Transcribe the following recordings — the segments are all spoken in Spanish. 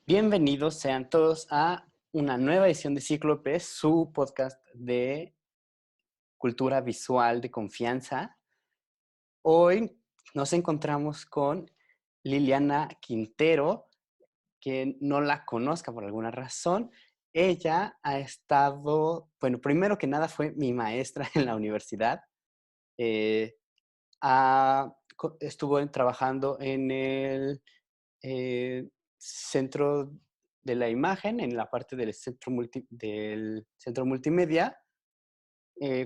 Bienvenidos sean todos a una nueva edición de Cíclope, su podcast de cultura visual de confianza. Hoy nos encontramos con Liliana Quintero, que no la conozca por alguna razón. Ella ha estado, bueno, primero que nada fue mi maestra en la universidad. Eh, Estuvo trabajando en el centro de la imagen, en la parte del centro multimedia,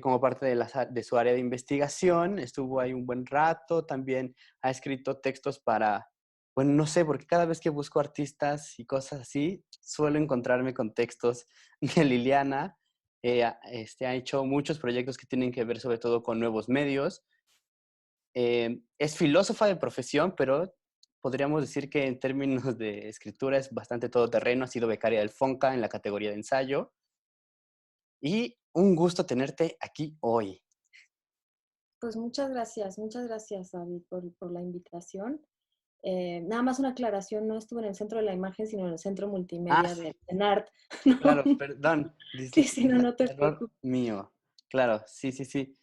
como parte de su área de investigación. Estuvo ahí un buen rato. También ha escrito textos para, bueno, no sé, porque cada vez que busco artistas y cosas así, suelo encontrarme con textos de Liliana. Ha hecho muchos proyectos que tienen que ver sobre todo con nuevos medios. Es filósofa de profesión, pero podríamos decir que en términos de escritura es bastante todoterreno. Ha sido becaria del FONCA en la categoría de ensayo. Y un gusto tenerte aquí hoy. Pues muchas gracias, David, por la invitación. Nada más una aclaración, no estuve en el centro de la imagen, sino en el centro Ah, multimedia sí, de NART. ¿No? claro, perdón. Sí, sí, no, no te Error preocupes. mío. Claro, sí, sí, sí.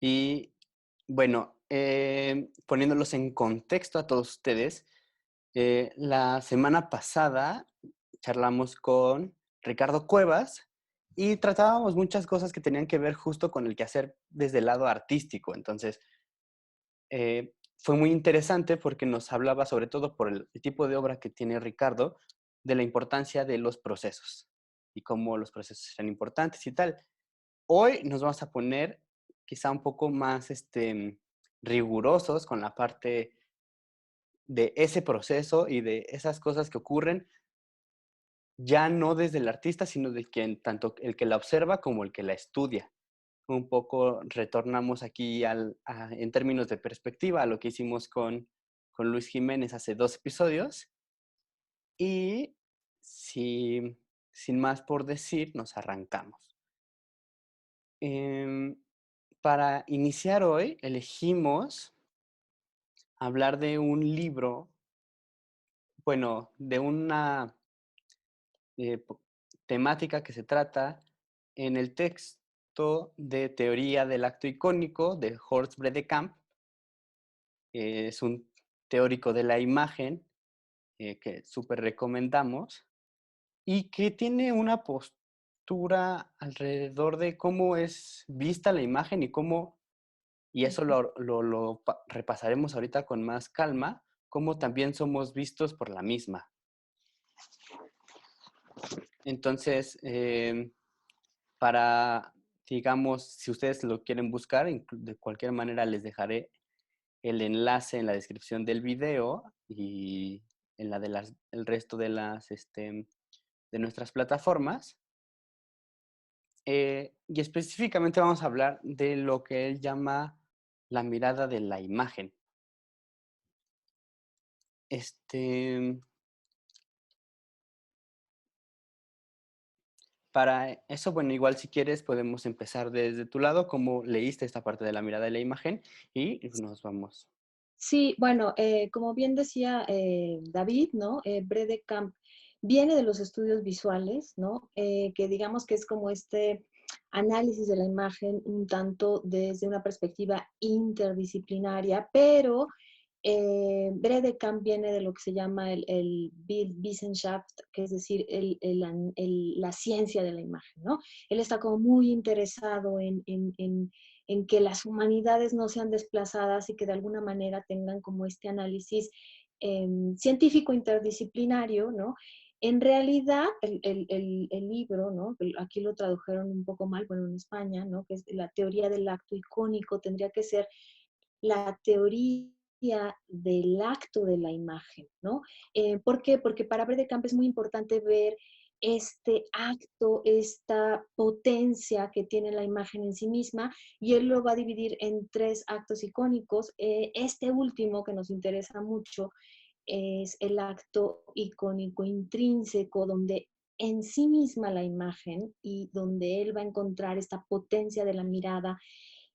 Y bueno, poniéndolos en contexto a todos ustedes, la semana pasada charlamos con Ricardo Cuevas y tratábamos muchas cosas que tenían que ver justo con el quehacer desde el lado artístico. Entonces, fue muy interesante porque nos hablaba, sobre todo por el tipo de obra que tiene Ricardo, de la importancia de los procesos y cómo los procesos eran importantes y tal. Hoy nos vamos a poner quizá un poco más rigurosos con la parte de ese proceso y de esas cosas que ocurren, ya no desde el artista, sino de quien, tanto el que la observa como el que la estudia. Un poco retornamos aquí en términos de perspectiva a lo que hicimos con Luis Jiménez hace 2 episodios. Y sin más por decir, nos arrancamos. Em, para iniciar hoy, elegimos hablar de un libro, bueno, de una po- temática que se trata en el texto de Teoría del Acto Icónico de Horst Bredekamp. Es un teórico de la imagen que súper recomendamos y que tiene una postura alrededor de cómo es vista la imagen y cómo, y eso repasaremos ahorita con más calma, cómo también somos vistos por la misma. Entonces, para, digamos, si ustedes lo quieren buscar, de cualquier manera les dejaré el enlace en la descripción del video y en la de el resto de de nuestras plataformas. Y específicamente vamos a hablar de lo que él llama la mirada de la imagen. Este, para eso, bueno, igual si quieres podemos empezar desde tu lado, cómo leíste esta parte de la mirada de la imagen y nos vamos. Sí, bueno, como bien decía David, ¿no? Brede Camp viene de los estudios visuales, ¿no? Que digamos que es como este análisis de la imagen un tanto desde una perspectiva interdisciplinaria, pero Bredekamp viene de lo que se llama el Bildwissenschaft, que es decir, la ciencia de la imagen, ¿no? Él está como muy interesado en que las humanidades no sean desplazadas y que de alguna manera tengan como este análisis científico interdisciplinario, ¿no? En realidad, el libro, ¿no? Aquí lo tradujeron un poco mal, bueno, en España, ¿no? Que es la teoría del acto icónico, tendría que ser la teoría del acto de la imagen, ¿no? ¿Por qué? Porque para Camp es muy importante ver este acto, esta potencia que tiene la imagen en sí misma, y él lo va a dividir en 3 actos icónicos. Este último que nos interesa mucho es el acto icónico intrínseco, donde en sí misma la imagen y donde él va a encontrar esta potencia de la mirada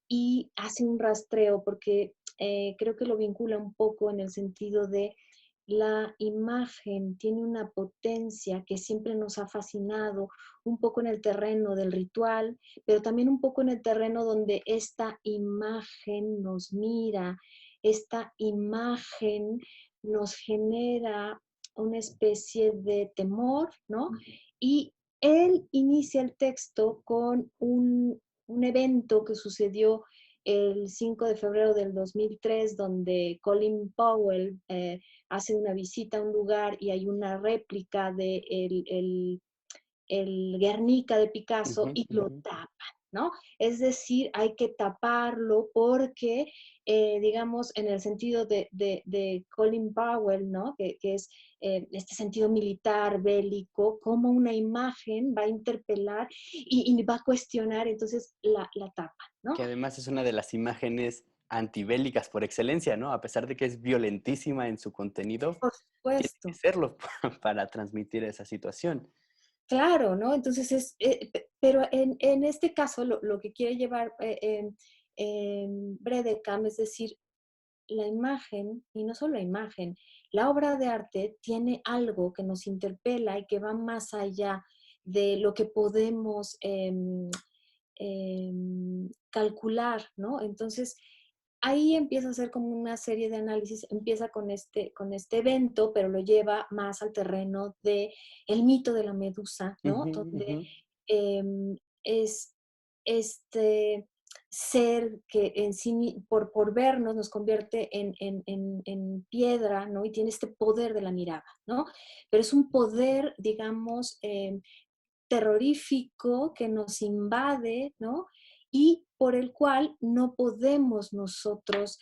y hace un rastreo porque creo que lo vincula un poco en el sentido de la imagen tiene una potencia que siempre nos ha fascinado, un poco en el terreno del ritual, pero también un poco en el terreno donde esta imagen nos mira, esta imagen nos genera una especie de temor, ¿no? Y él inicia el texto con un evento que sucedió el 5 de febrero del 2003, donde Colin Powell hace una visita a un lugar y hay una réplica de el Guernica de Picasso Ujú, y lo ujú. tapan, ¿no? Es decir, hay que taparlo porque, digamos, en el sentido de Colin Powell, ¿no? Que es este sentido militar, bélico, cómo una imagen va a interpelar y va a cuestionar, entonces la tapan, ¿no? Que además es una de las imágenes antibélicas por excelencia, ¿no? A pesar de que es violentísima en su contenido, Por tiene que supuesto. serlo para transmitir esa situación. Claro, ¿no? Entonces pero en este caso lo que quiere llevar Bredekam, es decir, la imagen, y no solo la imagen, la obra de arte tiene algo que nos interpela y que va más allá de lo que podemos calcular, ¿no? Entonces, ahí empieza a hacer como una serie de análisis, empieza con este evento, pero lo lleva más al terreno de el mito de la medusa, ¿no? Ujú, ujú. Donde es este ser que en sí, por vernos, nos convierte en piedra, ¿no? Y tiene este poder de la mirada, ¿no? Pero es un poder, digamos, terrorífico que nos invade, ¿no? Y por el cual no podemos nosotros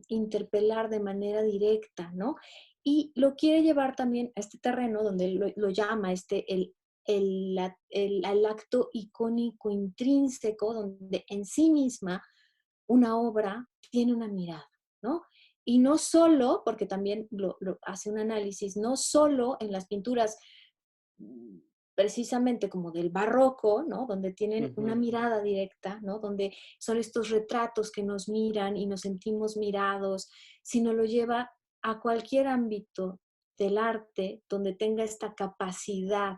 interpelar de manera directa, ¿no? Y lo quiere llevar también a este terreno donde lo llama el acto icónico intrínseco, donde en sí misma una obra tiene una mirada, ¿no? Y no solo, porque también lo hace un análisis, no solo en las pinturas precisamente como del barroco, ¿no? Donde tienen una Ujú. mirada directa, ¿no? Donde son estos retratos que nos miran y nos sentimos mirados, sino lo lleva a cualquier ámbito del arte donde tenga esta capacidad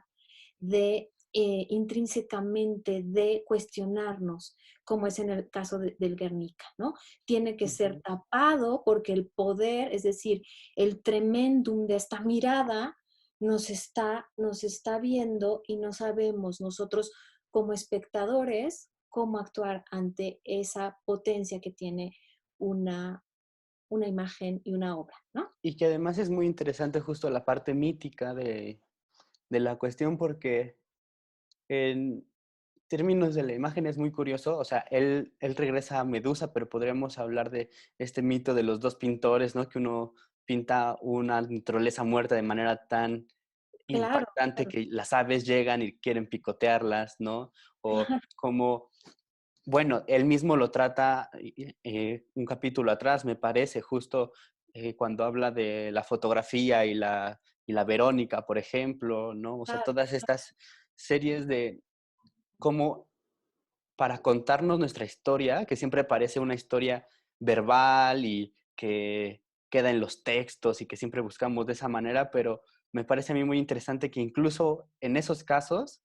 de intrínsecamente de cuestionarnos, como es en el caso del Guernica, ¿no? Tiene que ser Ujú. tapado porque el poder, es decir, el tremendum de esta mirada nos está viendo y no sabemos nosotros como espectadores cómo actuar ante esa potencia que tiene una, una imagen y una obra, ¿no? Y que además es muy interesante justo la parte mítica de la cuestión porque en términos de la imagen es muy curioso, o sea, él regresa a Medusa, pero podríamos hablar de este mito de los dos pintores, ¿no? Que uno pinta una naturaleza muerta de manera tan Claro, impactante claro, que las aves llegan y quieren picotearlas, ¿no? O como, bueno, él mismo lo trata un capítulo atrás, me parece, justo cuando habla de la fotografía y la Verónica, por ejemplo, ¿no? O sea, claro, todas estas series de cómo para contarnos nuestra historia, que siempre parece una historia verbal y que queda en los textos y que siempre buscamos de esa manera, pero me parece a mí muy interesante que incluso en esos casos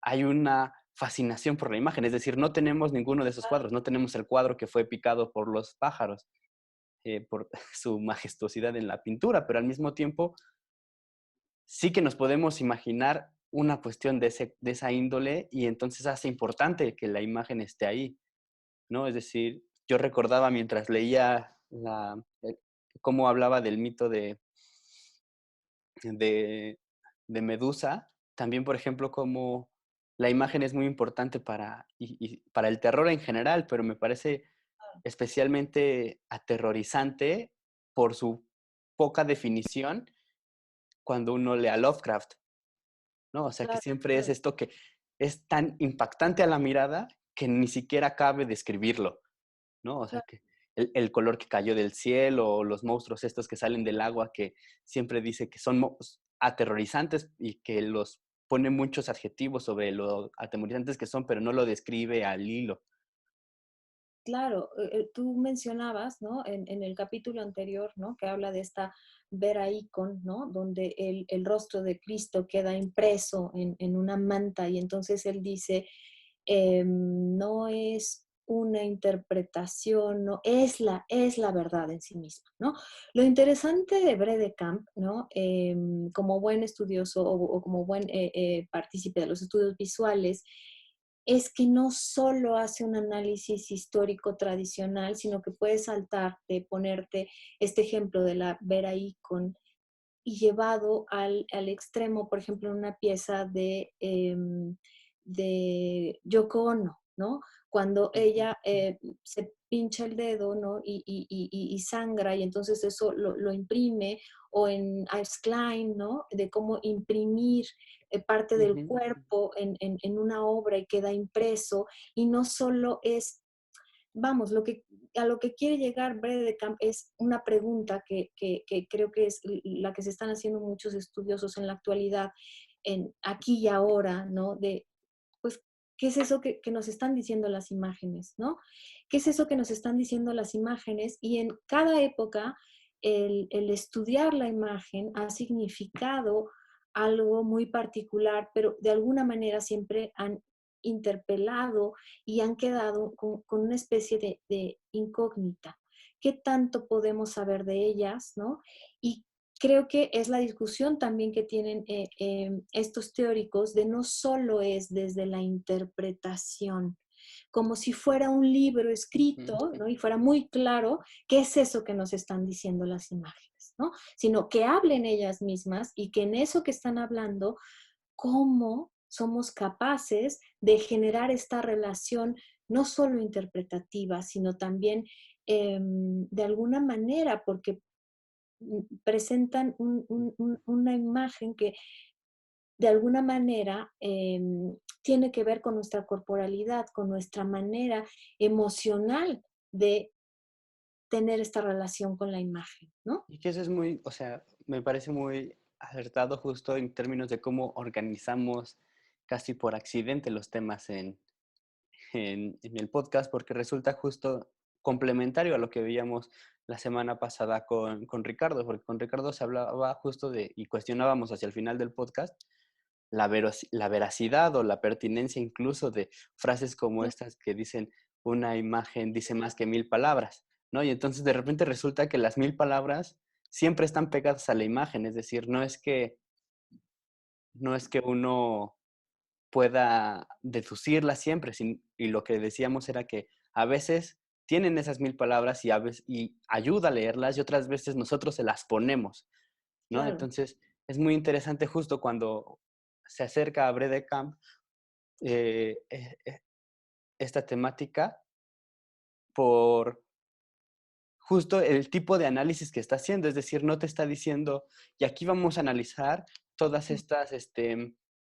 hay una fascinación por la imagen, es decir, no tenemos ninguno de esos cuadros, no tenemos el cuadro que fue picado por los pájaros, por su majestuosidad en la pintura, pero al mismo tiempo sí que nos podemos imaginar una cuestión de esa índole y entonces hace importante que la imagen esté ahí, ¿no? Es decir, yo recordaba mientras leía cómo hablaba del mito de, de Medusa, también, por ejemplo, como la imagen es muy importante y para el terror en general, pero me parece especialmente aterrorizante por su poca definición cuando uno lee a Lovecraft, ¿no? O sea, que claro, siempre es claro, esto que es tan impactante a la mirada que ni siquiera cabe describirlo, ¿no? O sea, claro. que el color que cayó del cielo, o los monstruos estos que salen del agua, que siempre dice que son aterrorizantes y que los pone muchos adjetivos sobre lo atemorizantes que son, pero no lo describe al hilo. Claro, tú mencionabas, ¿no? En el capítulo anterior, ¿no? Que habla de esta Vera Icon, ¿no? Donde el rostro de Cristo queda impreso en una manta y entonces él dice, no es una interpretación, no, es la verdad en sí misma, ¿no? Lo interesante de Brede Camp, ¿no? Como buen estudioso o como buen partícipe de los estudios visuales, es que no solo hace un análisis histórico tradicional, sino que puede saltarte, ponerte este ejemplo de la Vera Icon y llevado al extremo, por ejemplo, en una pieza de Yoko Ono, ¿no? Cuando ella se pincha el dedo, ¿no? Y sangra, y entonces eso lo imprime, o en Ives Klein, ¿no? De cómo imprimir parte del Ujú, cuerpo en una obra y queda impreso, y no solo es vamos, a lo que quiere llegar Brede de Camp es una pregunta que creo que es la que se están haciendo muchos estudiosos en la actualidad, en aquí y ahora, ¿no? De, pues, ¿qué es eso que nos están diciendo las imágenes, ¿no? ¿Qué es eso que nos están diciendo las imágenes? Y en cada época, el estudiar la imagen ha significado algo muy particular, pero de alguna manera siempre han interpelado y han quedado con una especie de incógnita. ¿Qué tanto podemos saber de ellas, no? Y creo que es la discusión también que tienen estos teóricos de no solo es desde la interpretación, como si fuera un libro escrito, ujú. ¿no? Y fuera muy claro qué es eso que nos están diciendo las imágenes, ¿no? Sino que hablen ellas mismas y que en eso que están hablando, cómo somos capaces de generar esta relación no solo interpretativa, sino también de alguna manera, porque presentan una imagen que de alguna manera tiene que ver con nuestra corporalidad, con nuestra manera emocional de tener esta relación con la imagen, ¿no? Y que eso es muy, o sea, me parece muy acertado justo en términos de cómo organizamos casi por accidente los temas en el podcast, porque resulta justo complementario a lo que veíamos la semana pasada con Ricardo, porque con Ricardo se hablaba justo de, y cuestionábamos hacia el final del podcast, la veracidad o la pertinencia incluso de frases como estas que dicen una imagen dice más que 1000 palabras, ¿no? Y entonces de repente resulta que las 1000 palabras siempre están pegadas a la imagen, es decir, no es que uno pueda deducirla siempre, y lo que decíamos era que a veces tienen esas 1000 palabras y ayuda a leerlas y otras veces nosotros se las ponemos, ¿no? Claro, Entonces es muy interesante justo cuando se acerca a Brede Camp eh, eh, eh, esta temática por justo el tipo de análisis que está haciendo, es decir, no te está diciendo, y aquí vamos a analizar todas estas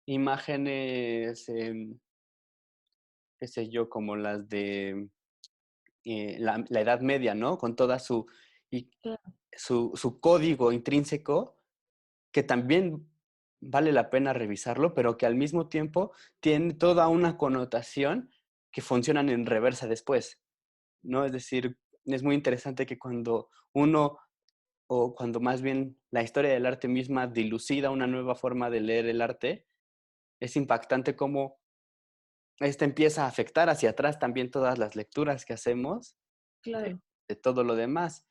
imágenes, qué sé yo, como las de la Edad Media, ¿no? Con toda y, claro, su código intrínseco, que también vale la pena revisarlo, pero que al mismo tiempo tiene toda una connotación que funcionan en reversa después, ¿no? Es decir, es muy interesante que cuando uno, o cuando más bien la historia del arte misma dilucida una nueva forma de leer el arte, es impactante cómo esta empieza a afectar hacia atrás también todas las lecturas que hacemos de, claro, de todo lo demás.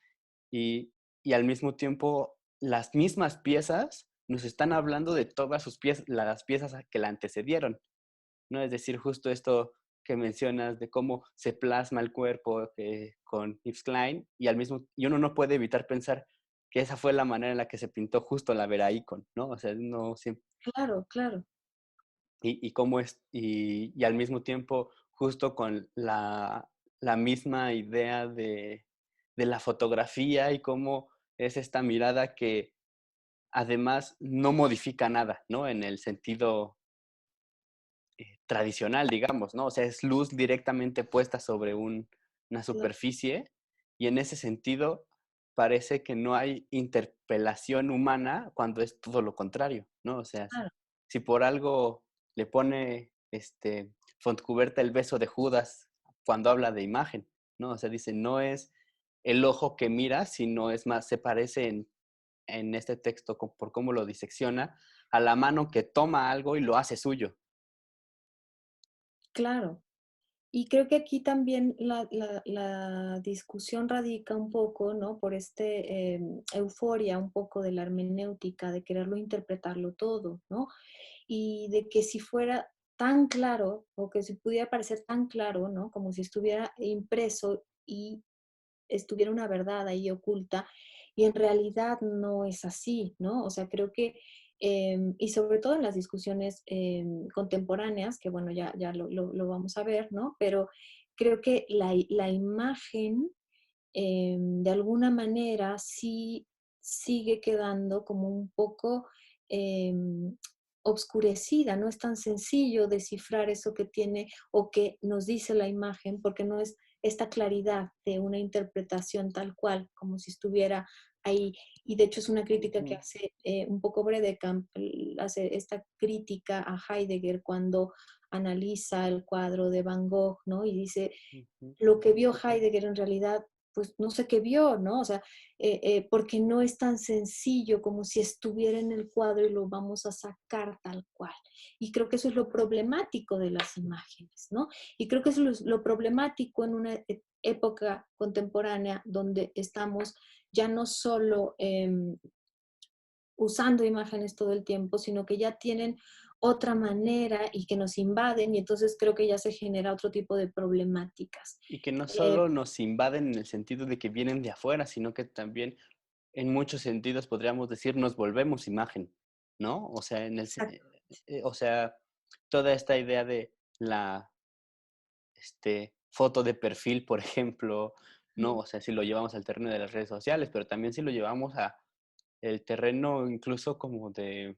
Y, y al mismo tiempo, las mismas piezas nos están hablando de todas las piezas que la antecedieron, ¿no? Es decir, justo esto que mencionas de cómo se plasma el cuerpo con Yves Klein y uno no puede evitar pensar que esa fue la manera en la que se pintó justo la Vera Icon, ¿no? O sea, no siempre, claro, claro, y cómo y al mismo tiempo justo con la misma idea de la fotografía y cómo es esta mirada que además no modifica nada, ¿no? En el sentido tradicional, digamos, ¿no? O sea, es luz directamente puesta sobre una claro, superficie y en ese sentido parece que no hay interpelación humana cuando es todo lo contrario, ¿no? O sea, claro. si por algo le pone Fontcuberta el beso de Judas cuando habla de imagen, ¿no? O sea, dice, no es el ojo que mira, sino es más, se parece en este texto, por cómo lo disecciona, a la mano que toma algo y lo hace suyo. Claro. Y creo que aquí también la discusión radica un poco, ¿no? Por euforia un poco de la hermenéutica, de quererlo interpretarlo todo, ¿no? Y de que si fuera tan claro, o que si pudiera parecer tan claro, ¿no? Como si estuviera impreso y estuviera una verdad ahí oculta, y en realidad no es así, ¿no? O sea, creo que, y sobre todo en las discusiones contemporáneas, que bueno, ya lo vamos a ver, ¿no? Pero creo que la imagen, de alguna manera, sí sigue quedando como un poco obscurecida, no es tan sencillo descifrar eso que tiene o que nos dice la imagen, porque no es esta claridad de una interpretación tal cual, como si estuviera ahí. Y de hecho es una crítica que Ujú, hace un poco Bredekamp, hace esta crítica a Heidegger cuando analiza el cuadro de Van Gogh, ¿no? Y dice, ujú, lo que vio Heidegger en realidad, pues no sé qué vio, ¿no? O sea, porque no es tan sencillo como si estuviera en el cuadro y lo vamos a sacar tal cual. Y creo que eso es lo problemático de las imágenes, ¿no? Y creo que eso es lo problemático en una época contemporánea donde estamos ya no solo usando imágenes todo el tiempo, sino que ya tienen otra manera y que nos invaden y entonces creo que ya se genera otro tipo de problemáticas. y que no Eh, solo nos invaden en el sentido de que vienen de afuera, sino que también en muchos sentidos podríamos decir nos volvemos imagen, ¿no? O sea, o sea, toda esta idea de la foto de perfil, por ejemplo, ¿no? O sea, si lo llevamos al terreno de las redes sociales, pero también si lo llevamos a el terreno incluso como de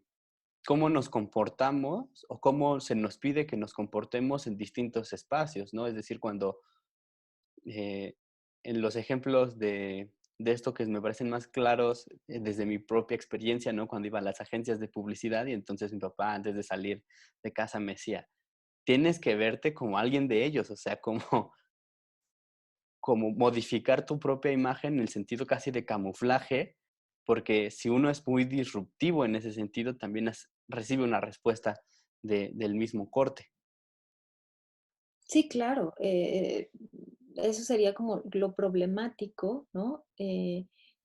cómo nos comportamos o cómo se nos pide que nos comportemos en distintos espacios, ¿no? Es decir, cuando eh, en los ejemplos de esto que me parecen más claros desde mi propia experiencia, ¿no? Cuando iba a las agencias de publicidad y entonces mi papá antes de salir de casa me decía, tienes que verte como alguien de ellos, o sea, como modificar tu propia imagen en el sentido casi de camuflaje, porque si uno es muy disruptivo en ese sentido, también recibe una respuesta del mismo corte. Sí, claro, eso sería como lo problemático, ¿no?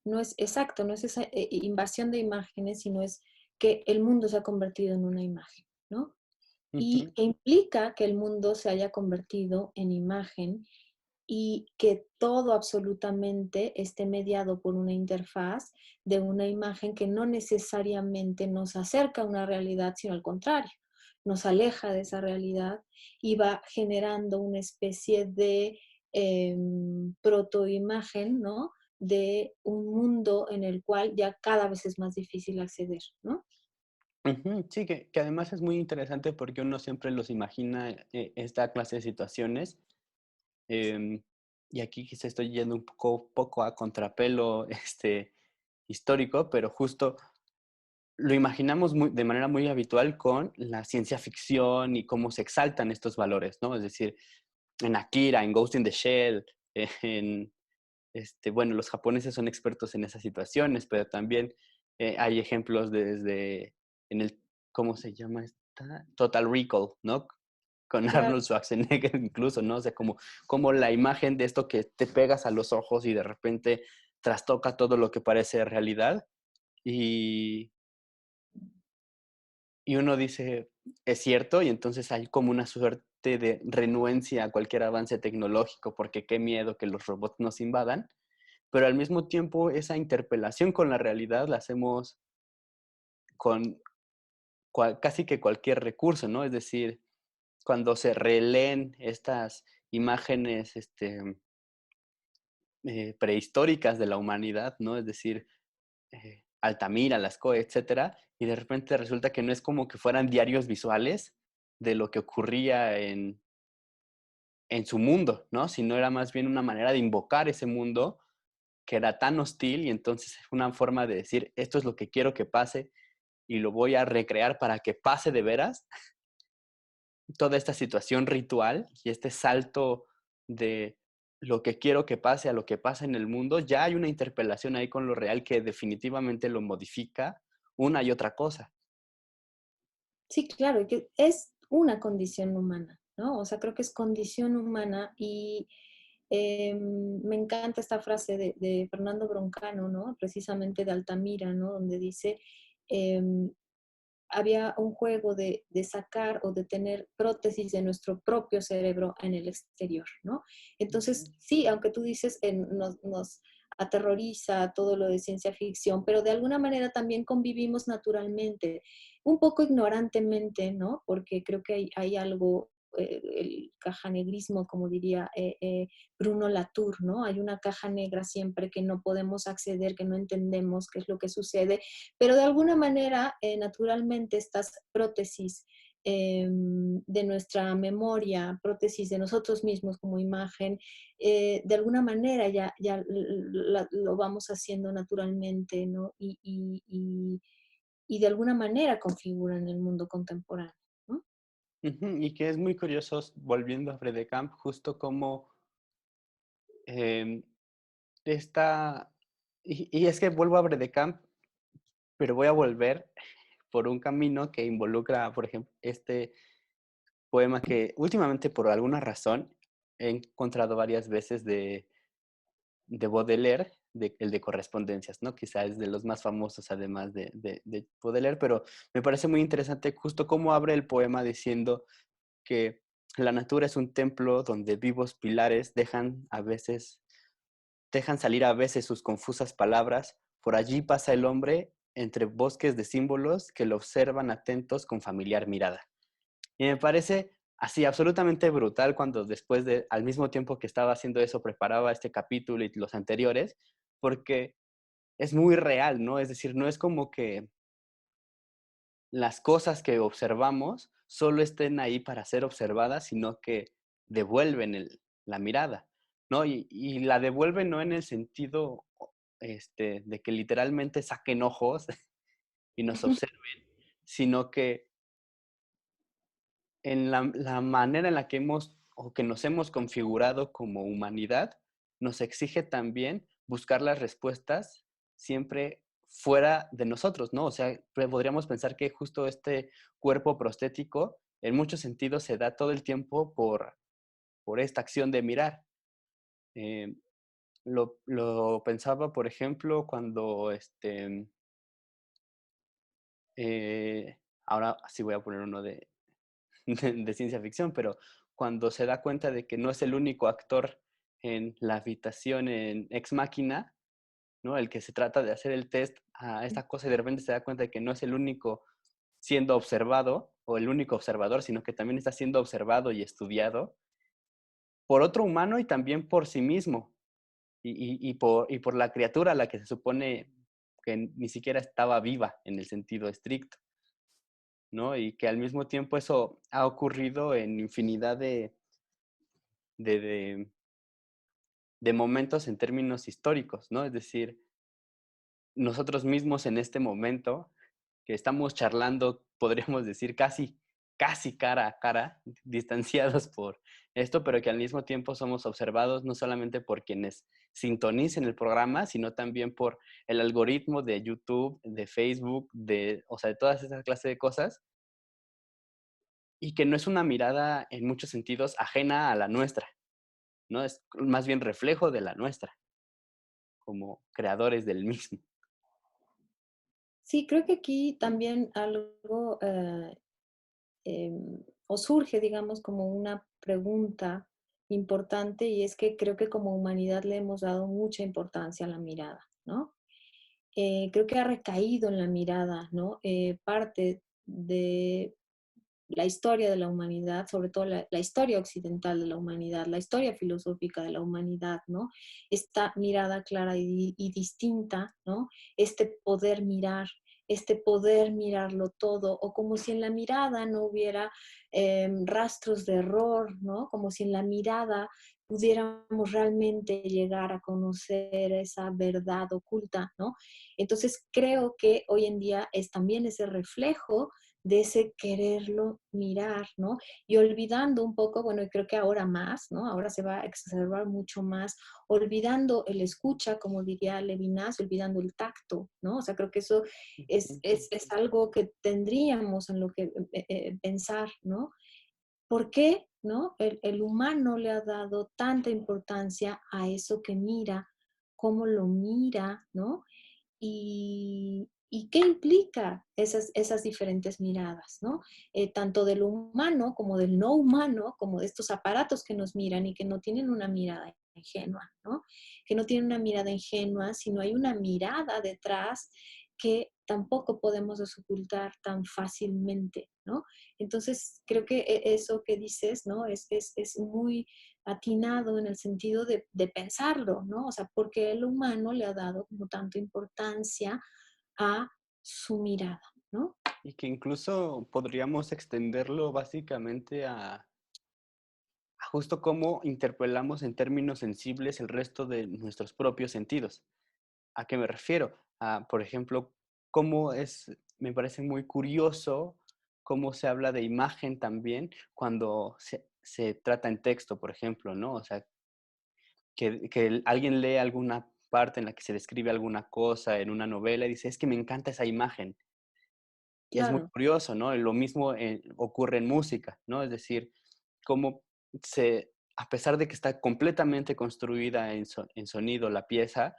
No es exacto, no es esa invasión de imágenes, sino es que el mundo se ha convertido en una imagen, ¿no? Y Ujú, que implica que el mundo se haya convertido en imagen y que todo absolutamente esté mediado por una interfaz de una imagen que no necesariamente nos acerca a una realidad, sino al contrario, nos aleja de esa realidad y va generando una especie de protoimagen, ¿no? De un mundo en el cual ya cada vez es más difícil acceder, ¿no? ujú. Sí, que además es muy interesante porque uno siempre los imagina esta clase de situaciones. em, y aquí quizá estoy yendo un poco a contrapelo histórico, pero justo lo imaginamos de manera muy habitual con la ciencia ficción y cómo se exaltan estos valores, ¿no? Es decir, en Akira, en Ghost in the Shell, en, bueno, los japoneses son expertos en esas situaciones, pero también hay ejemplos desde, en el, ¿cómo se llama esta? Total Recall, ¿no? Con Claro. Arnold Schwarzenegger incluso, ¿no? O sea, como la imagen de esto que te pegas a los ojos y de repente trastoca todo lo que parece realidad. Y, y uno dice, es cierto, y entonces hay como una suerte de renuencia a cualquier avance tecnológico, porque qué miedo que los robots nos invadan, pero al mismo tiempo esa interpelación con la realidad la hacemos con casi que cualquier recurso, ¿no? Es decir, cuando se releen estas imágenes prehistóricas de la humanidad, ¿no? Es decir, Altamira, Lascaux, etcétera, y de repente resulta que no es como que fueran diarios visuales de lo que ocurría en su mundo, ¿no? Sino era más bien una manera de invocar ese mundo que era tan hostil y entonces es una forma de decir, esto es lo que quiero que pase y lo voy a recrear para que pase de veras. Toda esta situación ritual y este salto de lo que quiero que pase a lo que pasa en el mundo, ya hay una interpelación ahí con lo real que definitivamente lo modifica una y otra cosa. Sí, claro, y que es una condición humana, ¿no? O sea, creo que es condición humana y me encanta esta frase de Fernando Broncano, ¿no? Precisamente de Altamira, ¿no? Donde dice, em, había un juego de sacar o de tener prótesis de nuestro propio cerebro en el exterior, ¿no? Entonces, sí, aunque tú dices, nos aterroriza todo lo de ciencia ficción, pero de alguna manera también convivimos naturalmente, un poco ignorantemente, ¿no? Porque creo que hay algo, el cajanegrismo, como diría Bruno Latour, ¿no? Hay una caja negra siempre que no podemos acceder, que no entendemos qué es lo que sucede, pero de alguna manera, naturalmente, estas prótesis de nuestra memoria, prótesis de nosotros mismos como imagen, de alguna manera ya lo vamos haciendo naturalmente, ¿no? Y de alguna manera configuran el mundo contemporáneo, ¿no? Ujú, y que es muy curioso, volviendo a Camp, justo como em, esta... Y es que vuelvo a Camp, pero voy a volver por un camino que involucra, por ejemplo, este poema que últimamente por alguna razón he encontrado varias veces de Baudelaire, el de Correspondencias, ¿no? Quizá es de los más famosos además de Baudelaire, pero me parece muy interesante justo cómo abre el poema diciendo que la natura es un templo donde vivos pilares dejan salir a veces sus confusas palabras. Por allí pasa el hombre entre bosques de símbolos que lo observan atentos con familiar mirada. Y me parece así absolutamente brutal cuando después de, al mismo tiempo que estaba haciendo eso, preparaba este capítulo y los anteriores, porque es muy real, ¿no? Es decir, no es como que las cosas que observamos solo estén ahí para ser observadas, sino que devuelven la mirada, ¿no? Y la devuelven no en el sentido de que literalmente saquen ojos y nos observen, sino que en la manera en la que hemos o que nos hemos configurado como humanidad, nos exige también buscar las respuestas siempre fuera de nosotros, ¿no? O sea, podríamos pensar que justo este cuerpo prostético, en muchos sentidos, se da todo el tiempo por esta acción de mirar. Eh, lo pensaba, por ejemplo, cuando, ahora sí voy a poner uno de ciencia ficción, pero cuando se da cuenta de que no es el único actor en la habitación en Ex Machina, ¿no? El que se trata de hacer el test a esta cosa y de repente se da cuenta de que no es el único siendo observado o el único observador, sino que también está siendo observado y estudiado por otro humano y también por sí mismo y por la criatura a la que se supone que ni siquiera estaba viva en el sentido estricto, ¿no? Y que al mismo tiempo eso ha ocurrido en infinidad de, de, de momentos en términos históricos, ¿no? Es decir, nosotros mismos en este momento que estamos charlando, podríamos decir casi cara a cara, distanciados por esto, pero que al mismo tiempo somos observados no solamente por quienes sintonicen el programa, sino también por el algoritmo de YouTube, de Facebook, o sea, de todas esas clases de cosas, y que no es una mirada en muchos sentidos ajena a la nuestra, ¿no? Es más bien reflejo de la nuestra, como creadores del mismo. Sí, creo que aquí también algo o surge, digamos, como una pregunta importante y es que creo que como humanidad le hemos dado mucha importancia a la mirada, ¿no? Creo que ha recaído en la mirada, ¿no? Parte de la historia de la humanidad, sobre todo la historia occidental de la humanidad, la historia filosófica de la humanidad, ¿no? Esta mirada clara y distinta, ¿no? Este poder mirarlo todo, o como si en la mirada no hubiera rastros de error, ¿no? Como si en la mirada pudiéramos realmente llegar a conocer esa verdad oculta, ¿no? Entonces creo que hoy en día es también ese reflejo de ese quererlo mirar, ¿no? Y olvidando un poco, bueno, y creo que ahora más, ¿no? Ahora se va a exacerbar mucho más, olvidando el escucha, como diría Levinas, olvidando el tacto, ¿no? O sea, creo que eso es algo que tendríamos en lo que pensar, ¿no? ¿Por qué, no? El humano le ha dado tanta importancia a eso que mira, cómo lo mira, ¿no? Y qué implica esas diferentes miradas, ¿no? Tanto del humano como del no humano, como de estos aparatos que nos miran y que no tienen una mirada ingenua, ¿no? Que no tienen una mirada ingenua, sino hay una mirada detrás que tampoco podemos desocultar tan fácilmente, ¿no? Entonces, creo que eso que dices, ¿no? Es muy atinado en el sentido de pensarlo, ¿no? O sea, porque el humano le ha dado como tanta importancia a su mirada, ¿no? Y que incluso podríamos extenderlo básicamente a justo cómo interpelamos en términos sensibles el resto de nuestros propios sentidos. ¿A qué me refiero? Por ejemplo, cómo me parece muy curioso cómo se habla de imagen también cuando se trata en texto, por ejemplo, ¿no? O sea, que alguien lee alguna parte en la que se describe alguna cosa en una novela y dice, es que me encanta esa imagen. Y es muy Claro, curioso, ¿no? Lo mismo ocurre en música, ¿no? Es decir, cómo a pesar de que está completamente construida en sonido la pieza,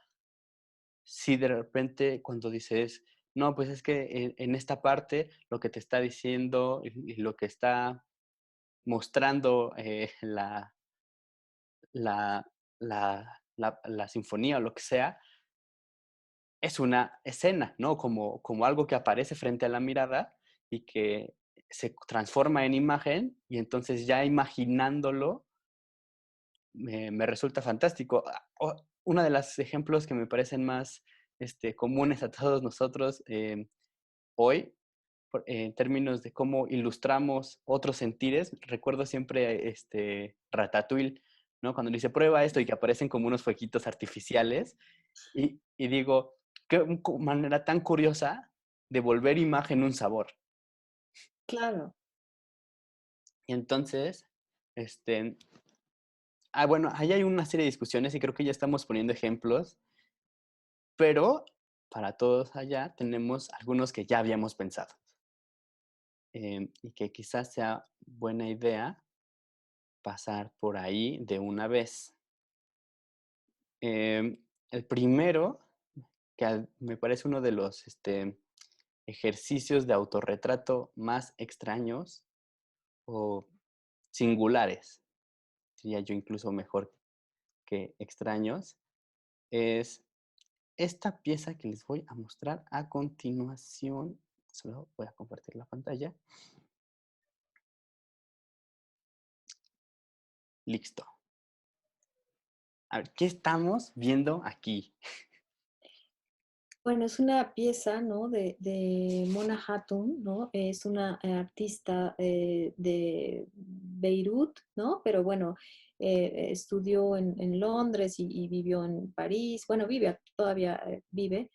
si de repente cuando dices, no, pues es que en esta parte lo que te está diciendo y lo que está mostrando la, la sinfonía o lo que sea, es una escena, ¿no? Como algo que aparece frente a la mirada y que se transforma en imagen y entonces ya imaginándolo me resulta fantástico. Uno de los ejemplos que me parecen más comunes a todos nosotros hoy, en términos de cómo ilustramos otros sentires, recuerdo siempre Ratatouille, ¿no? Cuando dice prueba esto y que aparecen como unos fueguitos artificiales y digo, qué manera tan curiosa de volver imagen un sabor. claro. Y entonces, este, bueno, ahí hay una serie de discusiones y creo que ya estamos poniendo ejemplos, pero para todos allá tenemos algunos que ya habíamos pensado y que quizás sea buena idea pasar por ahí de una vez. El primero, que me parece uno de los ejercicios de autorretrato más extraños o singulares, diría yo incluso mejor que extraños, es esta pieza que les voy a mostrar a continuación. Solo voy a compartir la pantalla. Listo. A ver, ¿qué estamos viendo aquí? Bueno, es una pieza, ¿no? De Mona Hatun, ¿no? Es una artista de Beirut, ¿no? Pero bueno, estudió en Londres y vivió en París. Bueno, todavía vive.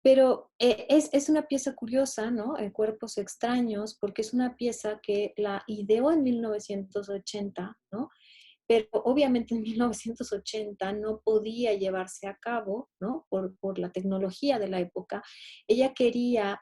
Pero es una pieza curiosa, ¿no? Cuerpos extraños, porque es una pieza que la ideó en 1980, ¿no? Pero obviamente en 1980 no podía llevarse a cabo, ¿no? Por la tecnología de la época. Ella quería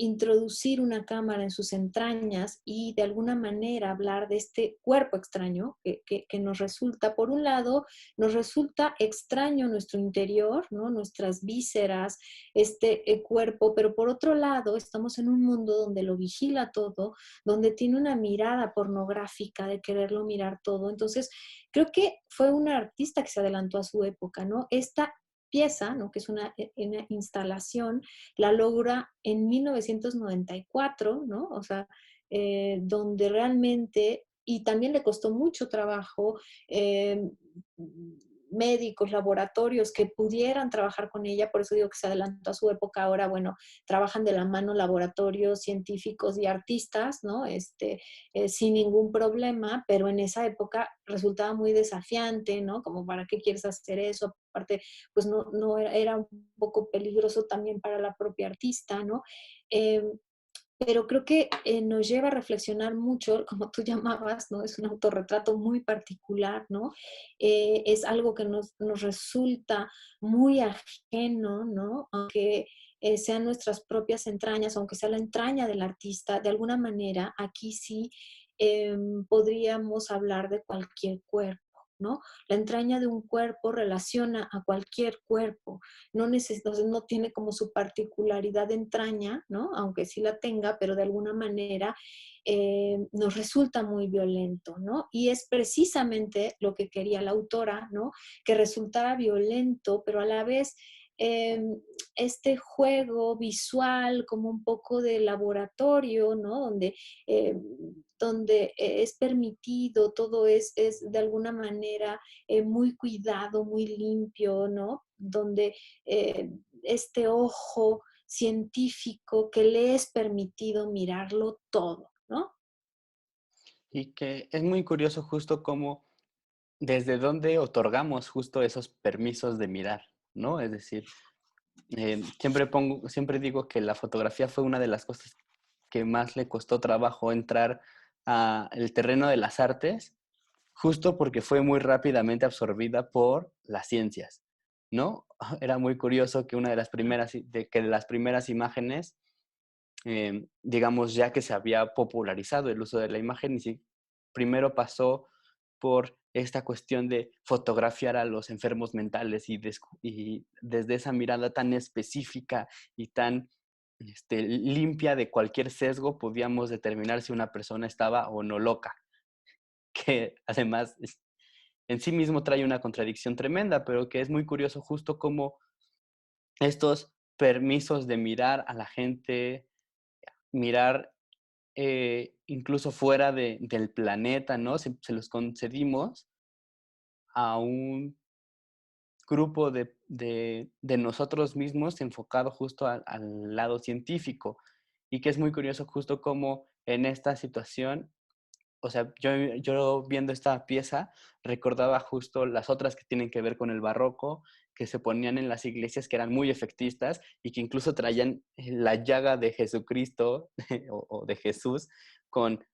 introducir una cámara en sus entrañas y de alguna manera hablar de este cuerpo extraño que nos resulta, por un lado, nos resulta extraño nuestro interior, ¿no? Nuestras vísceras, este cuerpo, pero por otro lado, estamos en un mundo donde lo vigila todo, donde tiene una mirada pornográfica de quererlo mirar todo. Entonces, creo que fue una artista que se adelantó a su época, ¿no? Esta pieza, ¿no? Que es una instalación, la logra en 1994, ¿no? O sea, donde realmente, y también le costó mucho trabajo, médicos, laboratorios que pudieran trabajar con ella, por eso digo que se adelantó a su época. Ahora, bueno, trabajan de la mano laboratorios, científicos y artistas, ¿no? Sin ningún problema, pero en esa época resultaba muy desafiante, ¿no? Como, ¿para qué quieres hacer eso? Aparte, pues no era un poco peligroso también para la propia artista, ¿no? Eh, pero creo que nos lleva a reflexionar mucho, como tú llamabas, ¿no? Es un autorretrato muy particular, ¿no? Es algo que nos resulta muy ajeno, ¿no? Aunque sean nuestras propias entrañas, aunque sea la entraña del artista, de alguna manera, aquí sí podríamos hablar de cualquier cuerpo, ¿no? La entraña de un cuerpo relaciona a cualquier cuerpo, entonces no tiene como su particularidad de entraña, ¿no? Aunque sí la tenga, pero de alguna manera nos resulta muy violento, ¿no? Y es precisamente lo que quería la autora, ¿no? Que resultara violento, pero a la vez eh, este juego visual como un poco de laboratorio, ¿no? Eh, donde es permitido, todo es de alguna manera muy cuidado, muy limpio, ¿no? Donde este ojo científico que le es permitido mirarlo todo, ¿no? Y que es muy curioso justo cómo, desde dónde otorgamos justo esos permisos de mirar, ¿no? Es decir, siempre digo que la fotografía fue una de las cosas que más le costó trabajo entrar al terreno de las artes, justo porque fue muy rápidamente absorbida por las ciencias, ¿no? Era muy curioso que una de las primeras imágenes, digamos, ya que se había popularizado el uso de la imagen, y si primero pasó por esta cuestión de fotografiar a los enfermos mentales y desde esa mirada tan específica y tan limpia de cualquier sesgo podíamos determinar si una persona estaba o no loca, que además en sí mismo trae una contradicción tremenda, pero que es muy curioso justo cómo estos permisos de mirar a la gente, mirar incluso fuera del planeta, ¿no? Se los concedimos a un grupo de nosotros mismos enfocado justo al lado científico. Y que es muy curioso justo cómo en esta situación, o sea, yo viendo esta pieza recordaba justo las otras que tienen que ver con el barroco, que se ponían en las iglesias, que eran muy efectistas y que incluso traían la llaga de Jesucristo o de Jesús con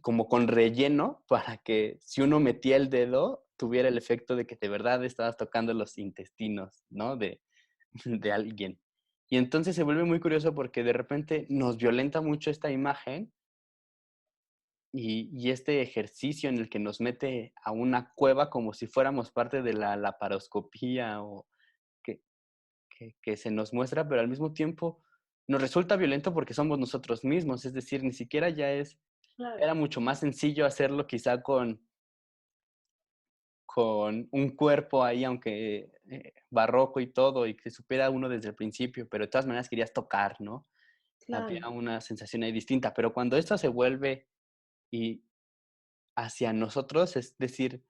como con relleno para que si uno metía el dedo tuviera el efecto de que de verdad estabas tocando los intestinos, ¿no? De alguien. Y entonces se vuelve muy curioso porque de repente nos violenta mucho esta imagen y este ejercicio en el que nos mete a una cueva como si fuéramos parte de la laparoscopía o que, que se nos muestra, pero al mismo tiempo nos resulta violento porque somos nosotros mismos, es decir, ni siquiera Claro, era mucho más sencillo hacerlo quizá con un cuerpo ahí, aunque barroco y todo, y que supiera uno desde el principio, pero de todas maneras querías tocar, ¿no? claro. Había una sensación ahí distinta, pero cuando esto se vuelve y hacia nosotros, es decir,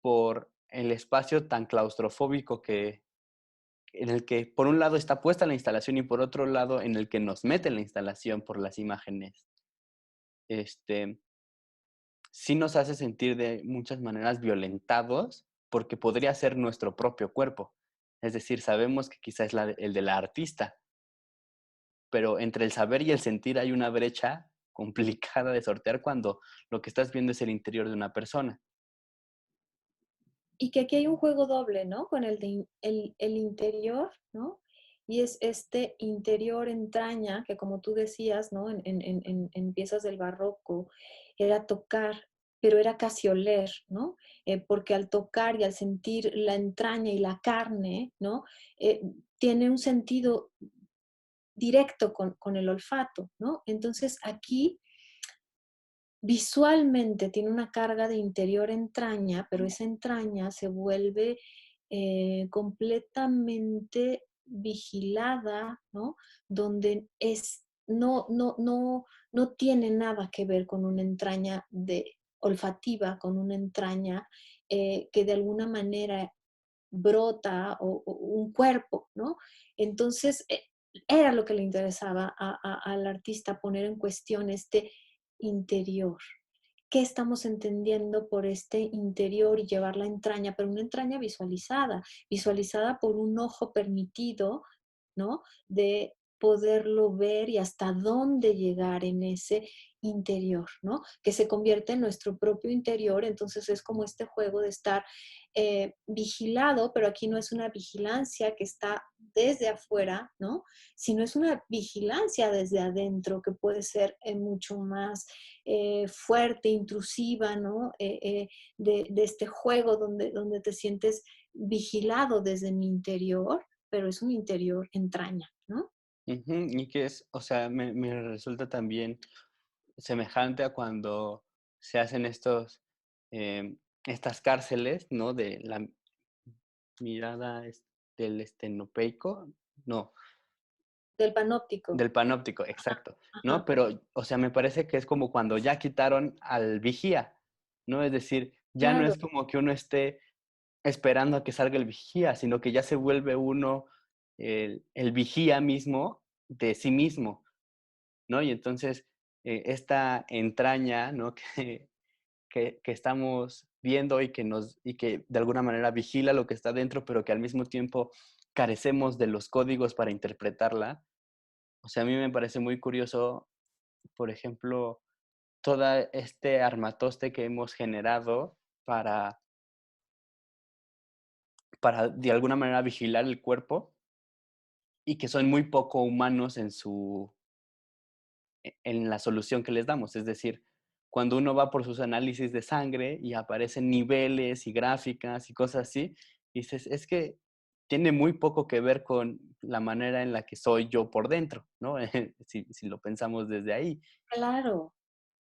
por el espacio tan claustrofóbico en el que por un lado está puesta la instalación y por otro lado en el que nos mete la instalación por las imágenes, este, sí nos hace sentir de muchas maneras violentados porque podría ser nuestro propio cuerpo. Es decir, sabemos que quizá es el de la artista, pero entre el saber y el sentir hay una brecha complicada de sortear cuando lo que estás viendo es el interior de una persona. Y que aquí hay un juego doble, ¿no? Con el interior, ¿no? Y es este interior entraña, que como tú decías, ¿no? En piezas del barroco, era tocar, pero era casi oler, ¿no? Porque al tocar y al sentir la entraña y la carne, ¿no? Eh, tiene un sentido directo con el olfato, ¿no? Entonces aquí visualmente tiene una carga de interior entraña, pero esa entraña se vuelve completamente vigilada, ¿no? Donde no tiene nada que ver con una entraña olfativa con una entraña que de alguna manera brota o un cuerpo, ¿no? Entonces, era lo que le interesaba al artista poner en cuestión este interior. ¿Qué estamos entendiendo por este interior y llevar la entraña? Pero una entraña visualizada, visualizada por un ojo permitido, ¿no? De poderlo ver y hasta dónde llegar en ese interior, ¿no? Que se convierte en nuestro propio interior, entonces es como este juego de estar vigilado, pero aquí no es una vigilancia que está desde afuera, ¿no? Sino es una vigilancia desde adentro que puede ser mucho más fuerte, intrusiva, ¿no? De este juego donde te sientes vigilado desde mi interior, pero es un interior entraña, ¿no? Ujú, y que es, o sea, me resulta también semejante a cuando se hacen estas cárceles, ¿no? De la mirada del estenopeico, no, Del panóptico. del panóptico, Ajá, exacto, ¿no? ajá, Pero, o sea, me parece que es como cuando ya quitaron al vigía, ¿no? Es decir, ya no claro. es como que uno esté esperando a que salga el vigía, sino que ya se vuelve uno el vigía mismo de sí mismo, ¿no? Y entonces, esta entraña, ¿no? Que estamos viendo y que de alguna manera vigila lo que está dentro, pero que al mismo tiempo carecemos de los códigos para interpretarla. O sea, a mí me parece muy curioso, por ejemplo, todo este armatoste que hemos generado para, para de alguna manera vigilar el cuerpo y que son muy poco humanos en la solución que les damos. Es decir, cuando uno va por sus análisis de sangre y aparecen niveles y gráficas y cosas así, dices, es que tiene muy poco que ver con la manera en la que soy yo por dentro, ¿no? Si lo pensamos desde ahí. Claro,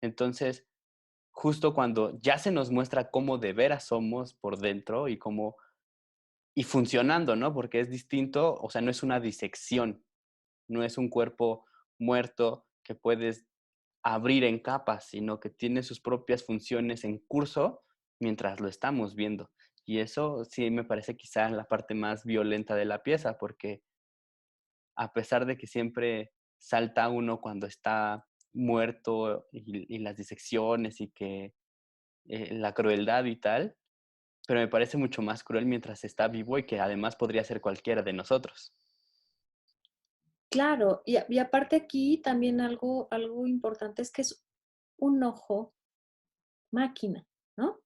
Entonces, justo cuando ya se nos muestra cómo de veras somos por dentro y cómo, y funcionando, ¿no? Porque es distinto, o sea, no es una disección, no es un cuerpo muerto que puedes abrir en capas, sino que tiene sus propias funciones en curso mientras lo estamos viendo. Y eso sí me parece quizás la parte más violenta de la pieza, porque a pesar de que siempre salta uno cuando está muerto y las disecciones y que la crueldad y tal, pero me parece mucho más cruel mientras está vivo y que además podría ser cualquiera de nosotros. claro. Y aparte aquí también algo importante es que es un ojo máquina, ¿no?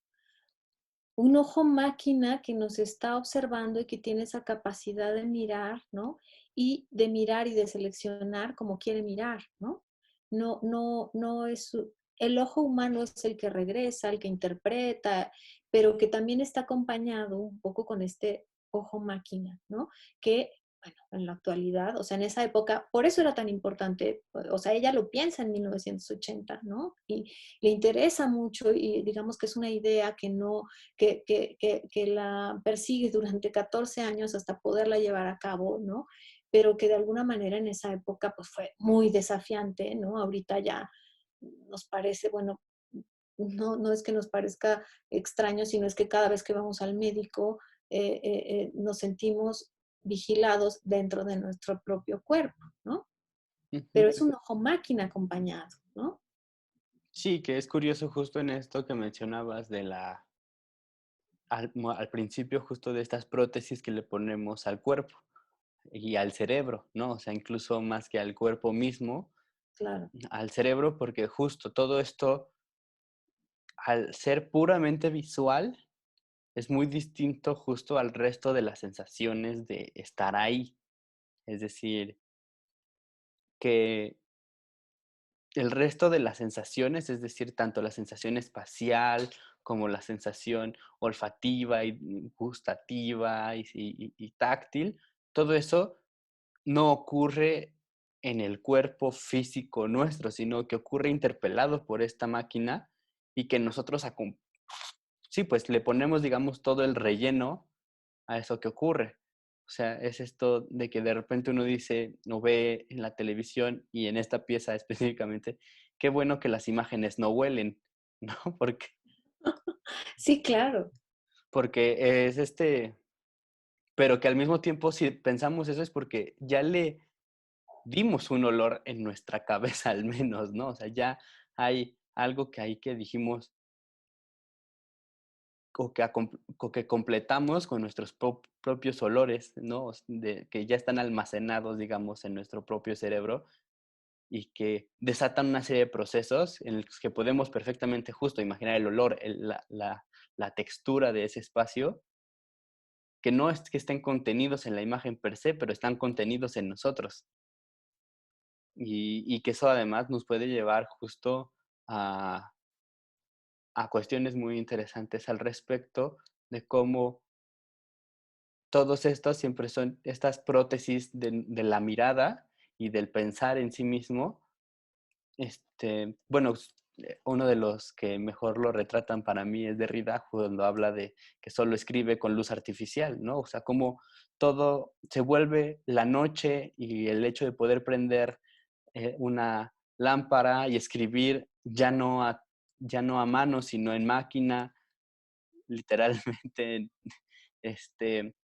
Un ojo máquina que nos está observando y que tiene esa capacidad de mirar, ¿no? Y de mirar y de seleccionar como quiere mirar, ¿no? No es, el ojo humano es el que regresa, el que interpreta, pero que también está acompañado un poco con este ojo máquina, ¿no? Que, bueno, en la actualidad, o sea, en esa época, por eso era tan importante, o sea, ella lo piensa en 1980, ¿no? Y le interesa mucho y digamos que es una idea que no, que la persigue durante 14 años hasta poderla llevar a cabo, ¿no? Pero que de alguna manera en esa época pues fue muy desafiante, ¿no? Ahorita ya nos parece, bueno, no es que nos parezca extraño, sino es que cada vez que vamos al médico nos sentimos vigilados dentro de nuestro propio cuerpo, ¿no? Ujú. Pero es un ojo máquina acompañado, ¿no? Sí, que es curioso justo en esto que mencionabas de al principio justo de estas prótesis que le ponemos al cuerpo y al cerebro, ¿no? O sea, incluso más que al cuerpo mismo, Claro. al cerebro, porque justo todo esto, al ser puramente visual, es muy distinto justo al resto de las sensaciones de estar ahí. Es decir, que el resto de las sensaciones, es decir, tanto la sensación espacial como la sensación olfativa y gustativa y táctil, todo eso no ocurre en el cuerpo físico nuestro, sino que ocurre interpelado por esta máquina y que nosotros, sí, pues le ponemos, digamos, todo el relleno a eso que ocurre. O sea, es esto de que de repente uno dice, no ve en la televisión y en esta pieza específicamente, qué bueno que las imágenes no huelen, ¿no? Porque, Sí, claro. porque es pero que al mismo tiempo, si pensamos eso es porque ya le dimos un olor en nuestra cabeza al menos, ¿no? O sea, ya hay algo que ahí que dijimos o que completamos con nuestros propios olores, ¿no? Que ya están almacenados, digamos, en nuestro propio cerebro y que desatan una serie de procesos en los que podemos perfectamente justo imaginar el olor, la textura de ese espacio, que no es que estén contenidos en la imagen per se, pero están contenidos en nosotros. Y que eso además nos puede llevar justo a, a cuestiones muy interesantes al respecto de cómo todos estos siempre son estas prótesis de la mirada y del pensar en sí mismo. Bueno, uno de los que mejor lo retratan para mí es Derrida, cuando habla de que solo escribe con luz artificial, ¿no? O sea, como todo se vuelve la noche y el hecho de poder prender una lámpara y escribir ya no a mano, sino en máquina, literalmente, este,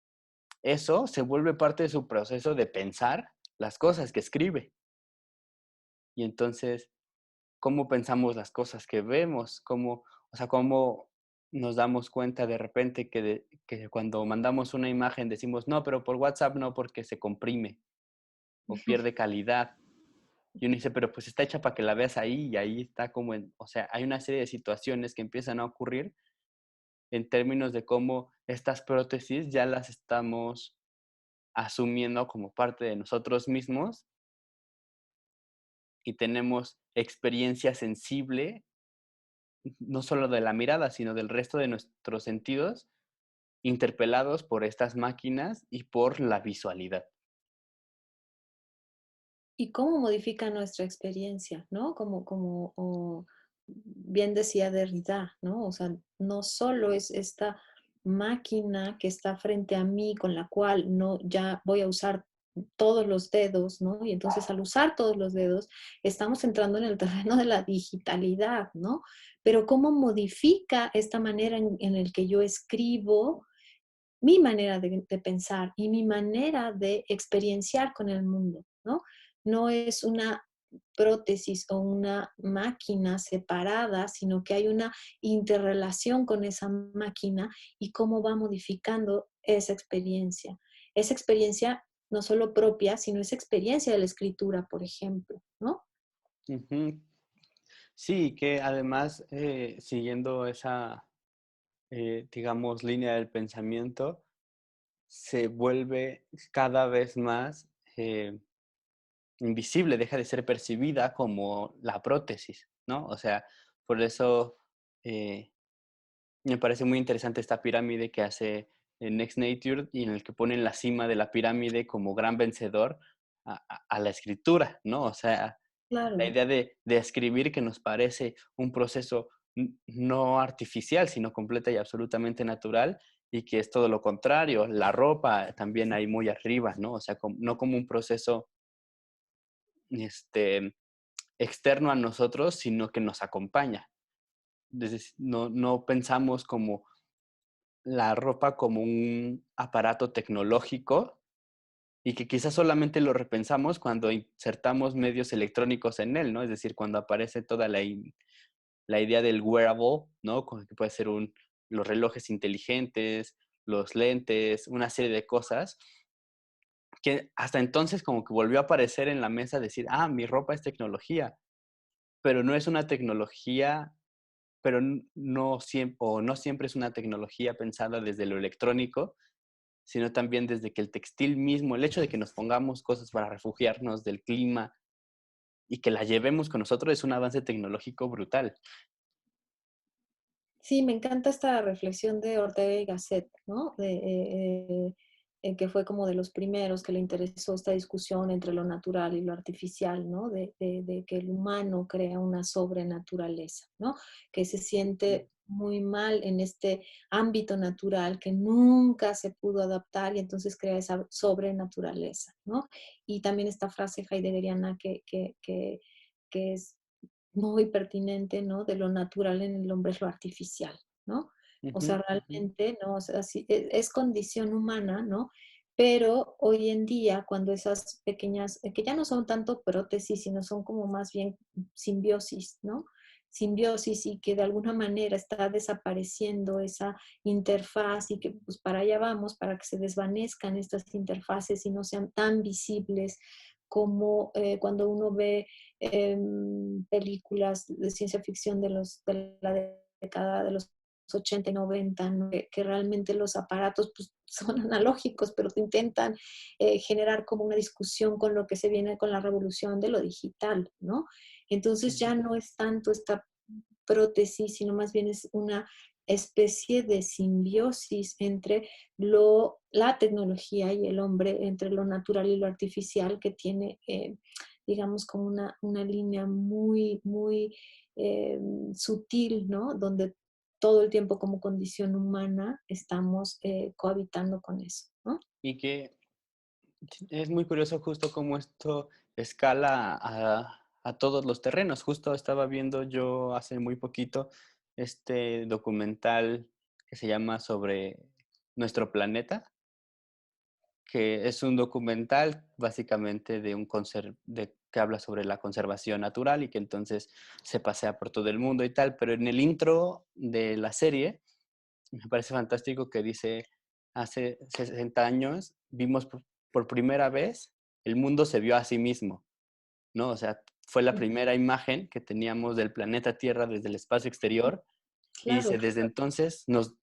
eso se vuelve parte de su proceso de pensar las cosas que escribe. Y entonces, ¿cómo pensamos las cosas que vemos? O sea, cómo nos damos cuenta de repente que cuando mandamos una imagen decimos, no, pero por WhatsApp no, porque se comprime o pierde calidad. Y uno dice, pero pues está hecha para que la veas ahí y ahí está o sea, hay una serie de situaciones que empiezan a ocurrir en términos de cómo estas prótesis ya las estamos asumiendo como parte de nosotros mismos y tenemos experiencia sensible, no solo de la mirada, sino del resto de nuestros sentidos, interpelados por estas máquinas y por la visualidad. Y cómo modifica nuestra experiencia, ¿no? Bien decía Derrida, ¿no? O sea, no solo es esta máquina que está frente a mí con la cual no ya voy a usar todos los dedos, ¿no? Y entonces al usar todos los dedos estamos entrando en el terreno de la digitalidad, ¿no? Pero cómo modifica esta manera en el que yo escribo mi manera de pensar y mi manera de experienciar con el mundo, ¿no? No es una prótesis o una máquina separada, sino que hay una interrelación con esa máquina y cómo va modificando esa experiencia. Esa experiencia no solo propia, sino esa experiencia de la escritura, por ejemplo, ¿no? Ujú. Sí, que además, siguiendo esa, digamos, línea del pensamiento, se vuelve cada vez más invisible, deja de ser percibida como la prótesis, ¿no? O sea, por eso eh, me parece muy interesante esta pirámide que hace Next Nature y en el que pone en la cima de la pirámide como gran vencedor a la escritura, ¿no? O sea, la Claro. idea de escribir que nos parece un proceso no artificial, sino completa y absolutamente natural, y que es todo lo contrario. La ropa también ahí muy arriba, ¿no? O sea, no como un proceso este, externo a nosotros, sino que nos acompaña. No pensamos como la ropa como un aparato tecnológico y que quizás solamente lo repensamos cuando insertamos medios electrónicos en él, ¿no? Es decir, cuando aparece toda la idea del wearable, ¿no? Como que puede ser los relojes inteligentes, los lentes, una serie de cosas que hasta entonces como que volvió a aparecer en la mesa decir, ah, mi ropa es tecnología, pero no es una tecnología, pero no siempre es una tecnología pensada desde lo electrónico, sino también desde que el textil mismo, el hecho de que nos pongamos cosas para refugiarnos del clima y que la llevemos con nosotros es un avance tecnológico brutal. Sí, me encanta esta reflexión de Ortega y Gasset, ¿no? Que fue como de los primeros que le interesó esta discusión entre lo natural y lo artificial, ¿no? De que el humano crea una sobrenaturaleza, ¿no? Que se siente muy mal en este ámbito natural que nunca se pudo adaptar y entonces crea esa sobrenaturaleza, ¿no? Y también esta frase heideggeriana que es muy pertinente, ¿no? De lo natural en el hombre es lo artificial, ¿no? O Ujú, sea, ujú. realmente, ¿no? O sea, sí, es condición humana, ¿no? Pero hoy en día, cuando esas pequeñas, que ya no son tanto prótesis, sino son como más bien simbiosis, ¿no? Simbiosis y que de alguna manera está desapareciendo esa interfaz y que pues para allá vamos, para que se desvanezcan estas interfaces y no sean tan visibles como cuando uno ve películas de ciencia ficción de la década de los 80 y 90, ¿no? Que realmente los aparatos pues, son analógicos, pero te intentan generar como una discusión con lo que se viene con la revolución de lo digital, ¿no? Entonces Sí. ya no es tanto esta prótesis, sino más bien es una especie de simbiosis entre la tecnología y el hombre, entre lo natural y lo artificial, que tiene, digamos, como una línea muy, muy eh, sutil, ¿no? Donde todo el tiempo como condición humana estamos cohabitando con eso, ¿no? Y que es muy curioso justo cómo esto escala a todos los terrenos. Justo estaba viendo yo hace muy poquito este documental que se llama sobre nuestro planeta, que es un documental básicamente de que habla sobre la conservación natural y que entonces se pasea por todo el mundo y tal, pero en el intro de la serie me parece fantástico que dice, hace 60 años vimos por primera vez, el mundo se vio a sí mismo, ¿no? O sea, fue la Sí, primera imagen que teníamos del planeta Tierra desde el espacio exterior y claro, dice, desde claro. entonces nos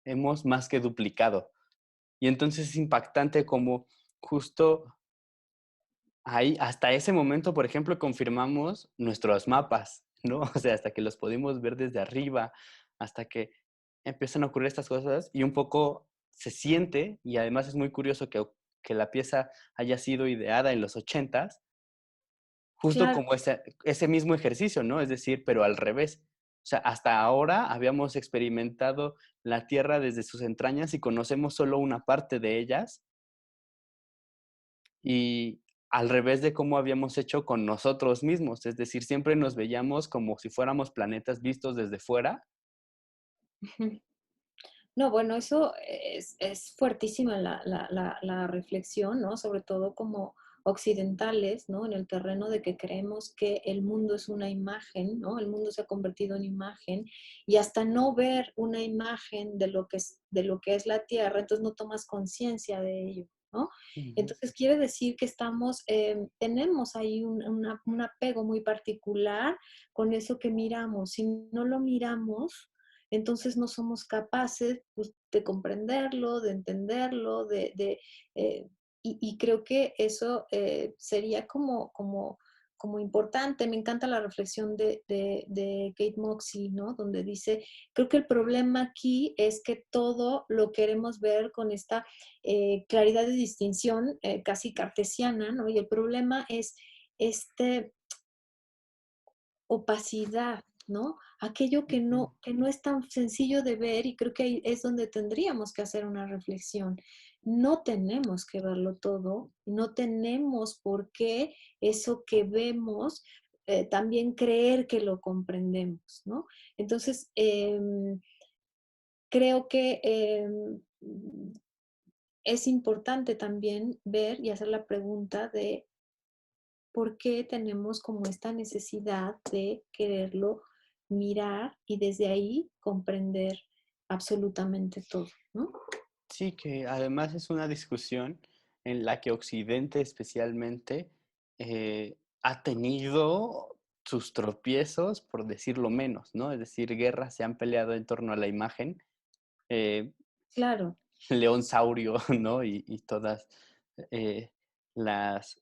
hemos más que duplicado. Y entonces es impactante como justo ahí, hasta ese momento, por ejemplo, confirmamos nuestros mapas, ¿no? O sea, hasta que los pudimos ver desde arriba, hasta que empiezan a ocurrir estas cosas y un poco se siente, y además es muy curioso que la pieza haya sido ideada en los 80s, justo Claro. como ese mismo ejercicio, ¿no? Es decir, pero al revés. O sea, hasta ahora habíamos experimentado la Tierra desde sus entrañas y conocemos solo una parte de ellas, y al revés de cómo habíamos hecho con nosotros mismos, es decir, siempre nos veíamos como si fuéramos planetas vistos desde fuera. Ujú. No, bueno, eso es fuertísima la reflexión, ¿no? Sobre todo como occidentales, ¿no? En el terreno de que creemos que el mundo es una imagen, ¿no? El mundo se ha convertido en imagen y hasta no ver una imagen de lo que es la Tierra, entonces no tomas conciencia de ello, ¿no? Ujú. Entonces quiere decir que tenemos ahí un apego muy particular con eso que miramos. Si no lo miramos, entonces no somos capaces pues, de comprenderlo, de entenderlo, y creo que eso sería como importante. Me encanta la reflexión de Kate Moxie, ¿no? Donde dice, creo que el problema aquí es que todo lo queremos ver con esta claridad de distinción casi cartesiana, ¿no? Y el problema es este opacidad, ¿no? Aquello Ujú. que no es tan sencillo de ver y creo que ahí es donde tendríamos que hacer una reflexión. No tenemos que verlo todo, no tenemos por qué eso que vemos también creer que lo comprendemos, ¿no? Entonces, creo que es importante también ver y hacer la pregunta de por qué tenemos como esta necesidad de quererlo mirar y desde ahí comprender absolutamente todo, ¿no? Sí, que además es una discusión en la que Occidente especialmente ha tenido sus tropiezos, por decirlo menos, ¿no? Es decir, guerras se han peleado en torno a la imagen. eh, Claro, León Saurio, ¿no? Y todas eh,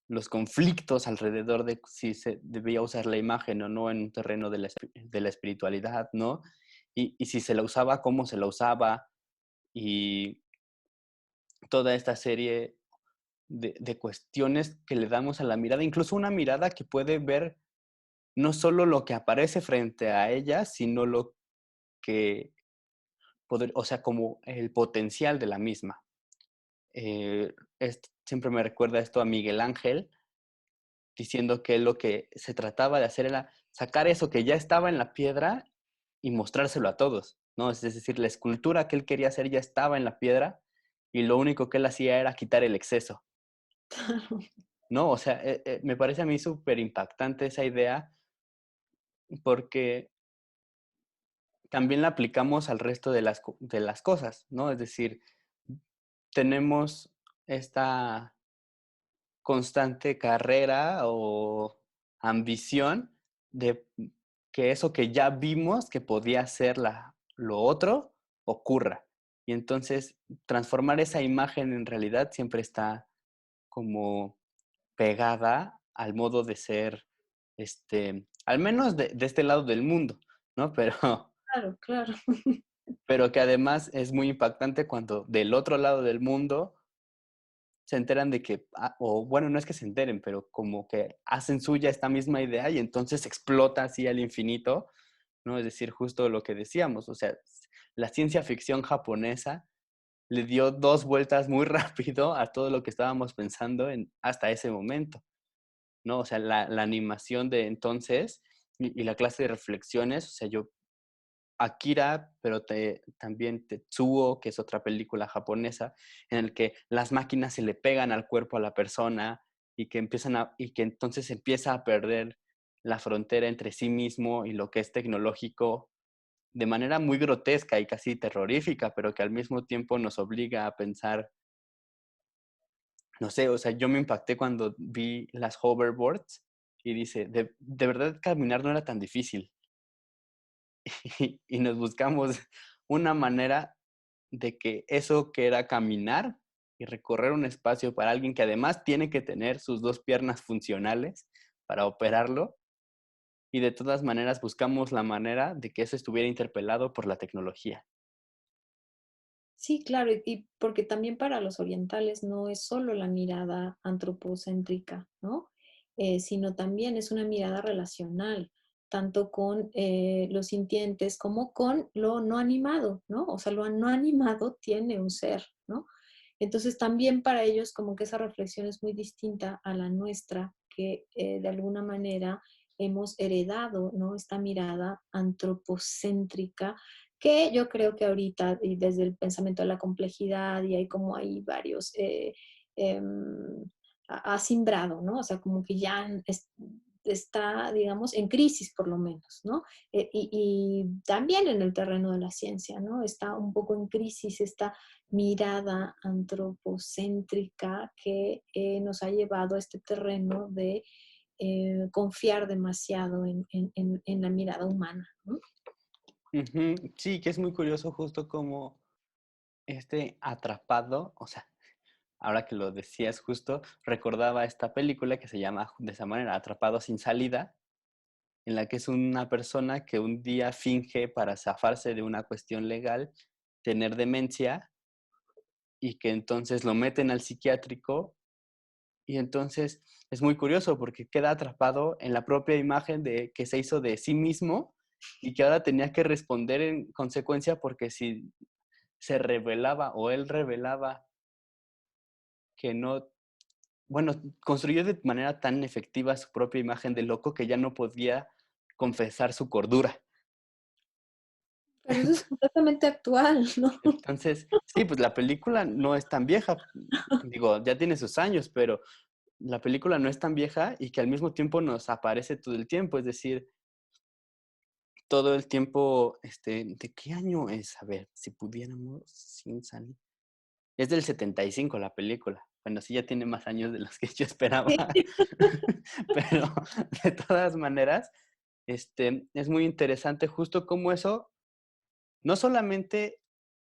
los conflictos alrededor de si se debía usar la imagen o no en un terreno de la espiritualidad, ¿no? Y si se la usaba, cómo se la usaba, y toda esta serie de cuestiones que le damos a la mirada, incluso una mirada que puede ver no solo lo que aparece frente a ella, sino lo que, o sea, como el potencial de la misma. Siempre me recuerda esto a Miguel Ángel, diciendo que lo que se trataba de hacer era sacar eso que ya estaba en la piedra y mostrárselo a todos, ¿no? Es decir, la escultura que él quería hacer ya estaba en la piedra y lo único que él hacía era quitar el exceso, ¿no? O sea, me parece a mí súper impactante esa idea porque también la aplicamos al resto de de las cosas, ¿no? Es decir, tenemos esta constante carrera o ambición de que eso que ya vimos que podía ser lo otro ocurra. Y entonces transformar esa imagen en realidad siempre está como pegada al modo de ser, al menos de este lado del mundo, ¿no? Claro, claro. Pero que además es muy impactante cuando del otro lado del mundo se enteran de que, o bueno, no es que se enteren, pero como que hacen suya esta misma idea y entonces explota así al infinito, ¿no? Es decir, justo lo que decíamos, o sea, la ciencia ficción japonesa le dio dos vueltas muy rápido a todo lo que estábamos pensando hasta ese momento, ¿no? O sea, la animación de entonces y la clase de reflexiones, o sea, yo Akira, pero también Tetsuo, que es otra película japonesa, en el que las máquinas se le pegan al cuerpo a la persona y que y que entonces empieza a perder la frontera entre sí mismo y lo que es tecnológico de manera muy grotesca y casi terrorífica, pero que al mismo tiempo nos obliga a pensar, no sé, o sea, yo me impacté cuando vi las hoverboards y dice, de verdad caminar no era tan difícil. Y nos buscamos una manera de que eso que era caminar y recorrer un espacio para alguien que además tiene que tener sus dos piernas funcionales para operarlo, y de todas maneras buscamos la manera de que eso estuviera interpelado por la tecnología. Sí, claro, y porque también para los orientales no es solo la mirada antropocéntrica, ¿no? Sino también es una mirada relacional, tanto con los sintientes como con lo no animado, ¿no? O sea, lo no animado tiene un ser, ¿no? Entonces también para ellos como que esa reflexión es muy distinta a la nuestra, que de alguna manera hemos heredado, ¿no? Esta mirada antropocéntrica que yo creo que ahorita, y desde el pensamiento de la complejidad, y hay como hay varios, ha simbrado, ¿no? O sea, como que ya está, digamos, en crisis por lo menos, ¿no? Y también en el terreno de la ciencia, ¿no? Está un poco en crisis esta mirada antropocéntrica que nos ha llevado a este terreno de confiar demasiado en la mirada humana, ¿no? Ujú. Sí, que es muy curioso justo como atrapado, o sea, ahora que lo decías justo, recordaba esta película que se llama de esa manera, Atrapado sin salida, en la que es una persona que un día finge para zafarse de una cuestión legal tener demencia y que entonces lo meten al psiquiátrico y entonces es muy curioso porque queda atrapado en la propia imagen de que se hizo de sí mismo y que ahora tenía que responder en consecuencia porque si se revelaba o él revelaba que no, bueno, construyó de manera tan efectiva su propia imagen de loco que ya no podía confesar su cordura. Pero eso es completamente actual, ¿no? Entonces, sí, pues la película no es tan vieja, digo, ya tiene sus años, pero la película no es tan vieja y que al mismo tiempo nos aparece todo el tiempo, es decir, todo el tiempo, ¿de qué año es? A ver, si pudiéramos sin salir. Es del 75 la película. Bueno, sí ya tiene más años de los que yo esperaba, Sí. pero de todas maneras, es muy interesante justo cómo eso no solamente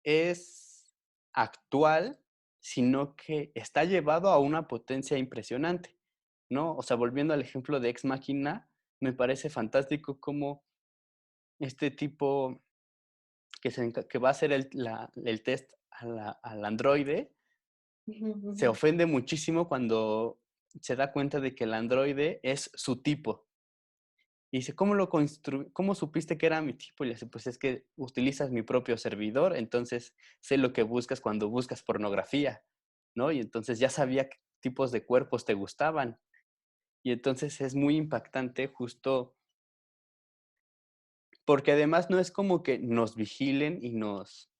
es actual, sino que está llevado a una potencia impresionante, ¿no? O sea, volviendo al ejemplo de Ex Machina, me parece fantástico cómo este tipo que va a hacer el test al androide Ujú, se ujú. ofende muchísimo cuando se da cuenta de que el androide es su tipo. Y dice, ¿cómo supiste que era mi tipo? Y le dice, pues es que utilizas mi propio servidor, entonces sé lo que buscas cuando buscas pornografía, ¿no? Y entonces ya sabía qué tipos de cuerpos te gustaban. Y entonces es muy impactante justo porque además no es como que nos vigilen y nos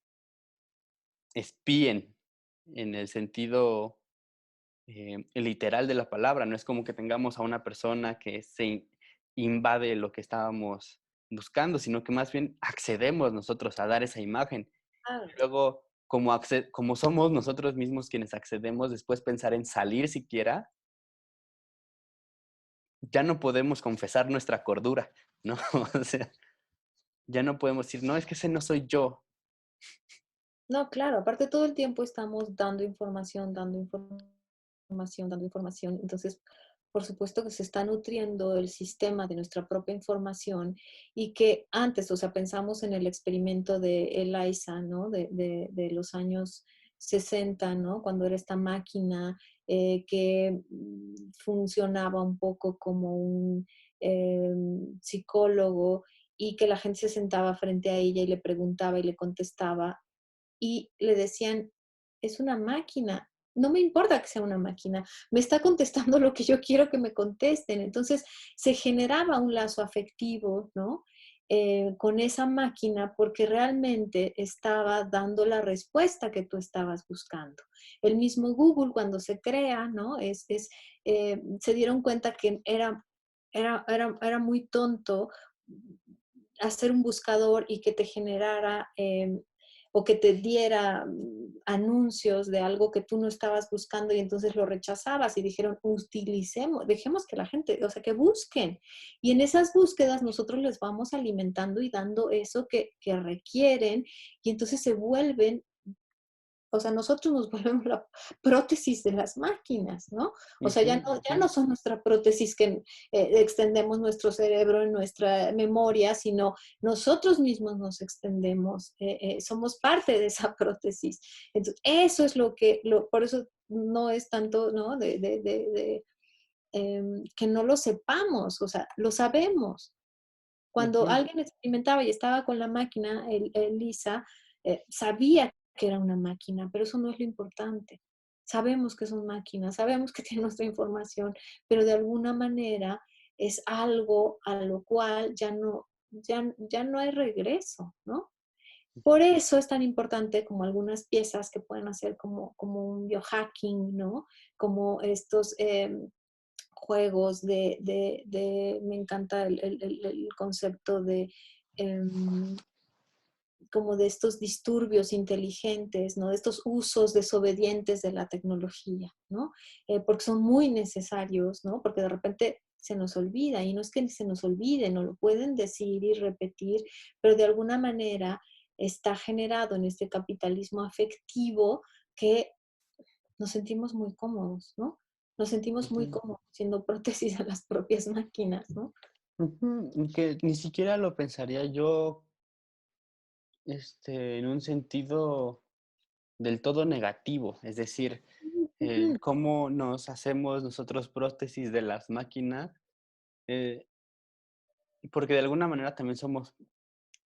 espíen en el sentido literal de la palabra, no es como que tengamos a una persona que invade lo que estábamos buscando, sino que más bien accedemos nosotros a dar esa imagen. Claro. Y luego, como somos nosotros mismos quienes accedemos, después pensar en salir siquiera, ya no podemos confesar nuestra cordura, ¿no? O sea, ya no podemos decir, no, es que ese no soy yo. No, claro, aparte todo el tiempo estamos dando información, dando información, dando información. Entonces, por supuesto que se está nutriendo el sistema de nuestra propia información y que antes, o sea, pensamos en el experimento de ELISA, ¿no? De los años 60, ¿no? Cuando era esta máquina que funcionaba un poco como un psicólogo y que la gente se sentaba frente a ella y le preguntaba y le contestaba y le decían, es una máquina, no me importa que sea una máquina, me está contestando lo que yo quiero que me contesten. Entonces se generaba un lazo afectivo, ¿no? Con esa máquina porque realmente estaba dando la respuesta que tú estabas buscando. El mismo Google cuando se crea, ¿no? Se dieron cuenta que era muy tonto hacer un buscador y que te generara o que te diera anuncios de algo que tú no estabas buscando y entonces lo rechazabas y dijeron, utilicemos, dejemos que la gente, o sea, que busquen. Y en esas búsquedas nosotros les vamos alimentando y dando eso que requieren y entonces se vuelven, o sea, nosotros nos volvemos la prótesis de las máquinas, ¿no? O sea, Ujú, ya ujú, no son nuestra prótesis que extendemos nuestro cerebro en nuestra memoria, sino nosotros mismos nos extendemos, somos parte de esa prótesis. Entonces, eso es por eso no es tanto, ¿no? Que no lo sepamos, o sea, lo sabemos. Cuando ujú, alguien experimentaba y estaba con la máquina, Lisa, sabía que era una máquina, pero eso no es lo importante. Sabemos que son máquinas, sabemos que tienen nuestra información, pero de alguna manera es algo a lo cual ya no hay regreso, ¿no? Por eso es tan importante como algunas piezas que pueden hacer como un biohacking, ¿no? Como estos juegos me encanta el concepto de como de estos disturbios inteligentes, ¿no? De estos usos desobedientes de la tecnología, ¿no? Porque son muy necesarios, ¿no? Porque de repente se nos olvida y no es que se nos olvide, no lo pueden decir y repetir, pero de alguna manera está generado en este capitalismo afectivo que nos sentimos muy cómodos, ¿no? Nos sentimos muy ujú, cómodos siendo prótesis a las propias máquinas, ¿no? ujú. Y que ni siquiera lo pensaría yo, en un sentido del todo negativo, es decir, Ujú. cómo nos hacemos nosotros prótesis de las máquinas, eh, porque de alguna manera también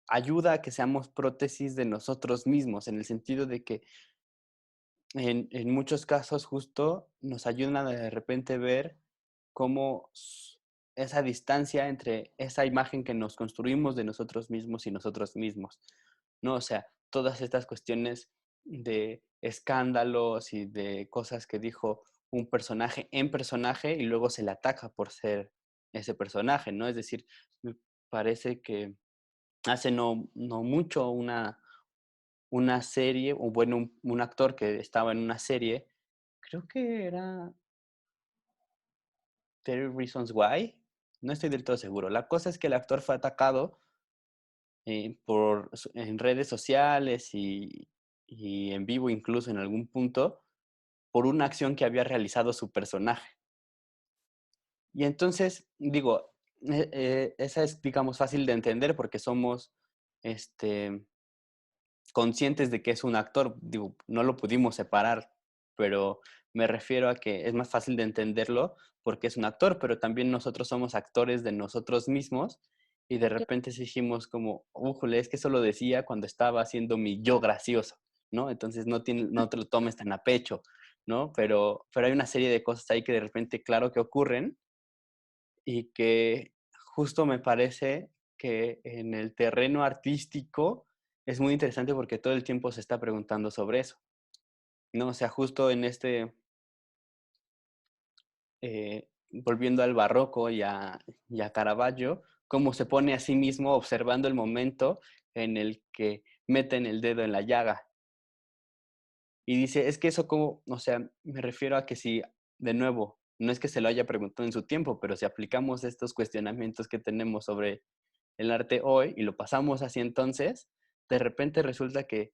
ayuda a que seamos prótesis de nosotros mismos, en el sentido de que en muchos casos justo nos ayudan a de repente ver cómo esa distancia entre esa imagen que nos construimos de nosotros mismos y nosotros mismos, ¿no? O sea, todas estas cuestiones de escándalos y de cosas que dijo un personaje en personaje y luego se le ataca por ser ese personaje, ¿no? Es decir, me parece que hace no mucho una serie, o bueno, un actor que estaba en una serie, creo que era 30 Reasons Why, no estoy del todo seguro. La cosa es que el actor fue atacado en redes sociales y en vivo incluso en algún punto por una acción que había realizado su personaje. Y entonces, digo, esa es, digamos, fácil de entender porque somos este, conscientes de que es un actor, digo, no lo pudimos separar, pero me refiero a que es más fácil de entenderlo porque es un actor, pero también nosotros somos actores de nosotros mismos y de repente sí dijimos como, újole, es que eso lo decía cuando estaba haciendo mi yo gracioso, ¿no? Entonces no te lo tomes tan a pecho, ¿no? Pero hay una serie de cosas ahí que de repente, claro que ocurren y que justo me parece que en el terreno artístico es muy interesante porque todo el tiempo se está preguntando sobre eso, ¿no? O sea, justo en volviendo al barroco y a Caravaggio, cómo se pone a sí mismo observando el momento en el que meten el dedo en la llaga. Y dice, es que eso como, o sea, me refiero a que si, de nuevo, no es que se lo haya preguntado en su tiempo, pero si aplicamos estos cuestionamientos que tenemos sobre el arte hoy y lo pasamos así entonces, de repente resulta que,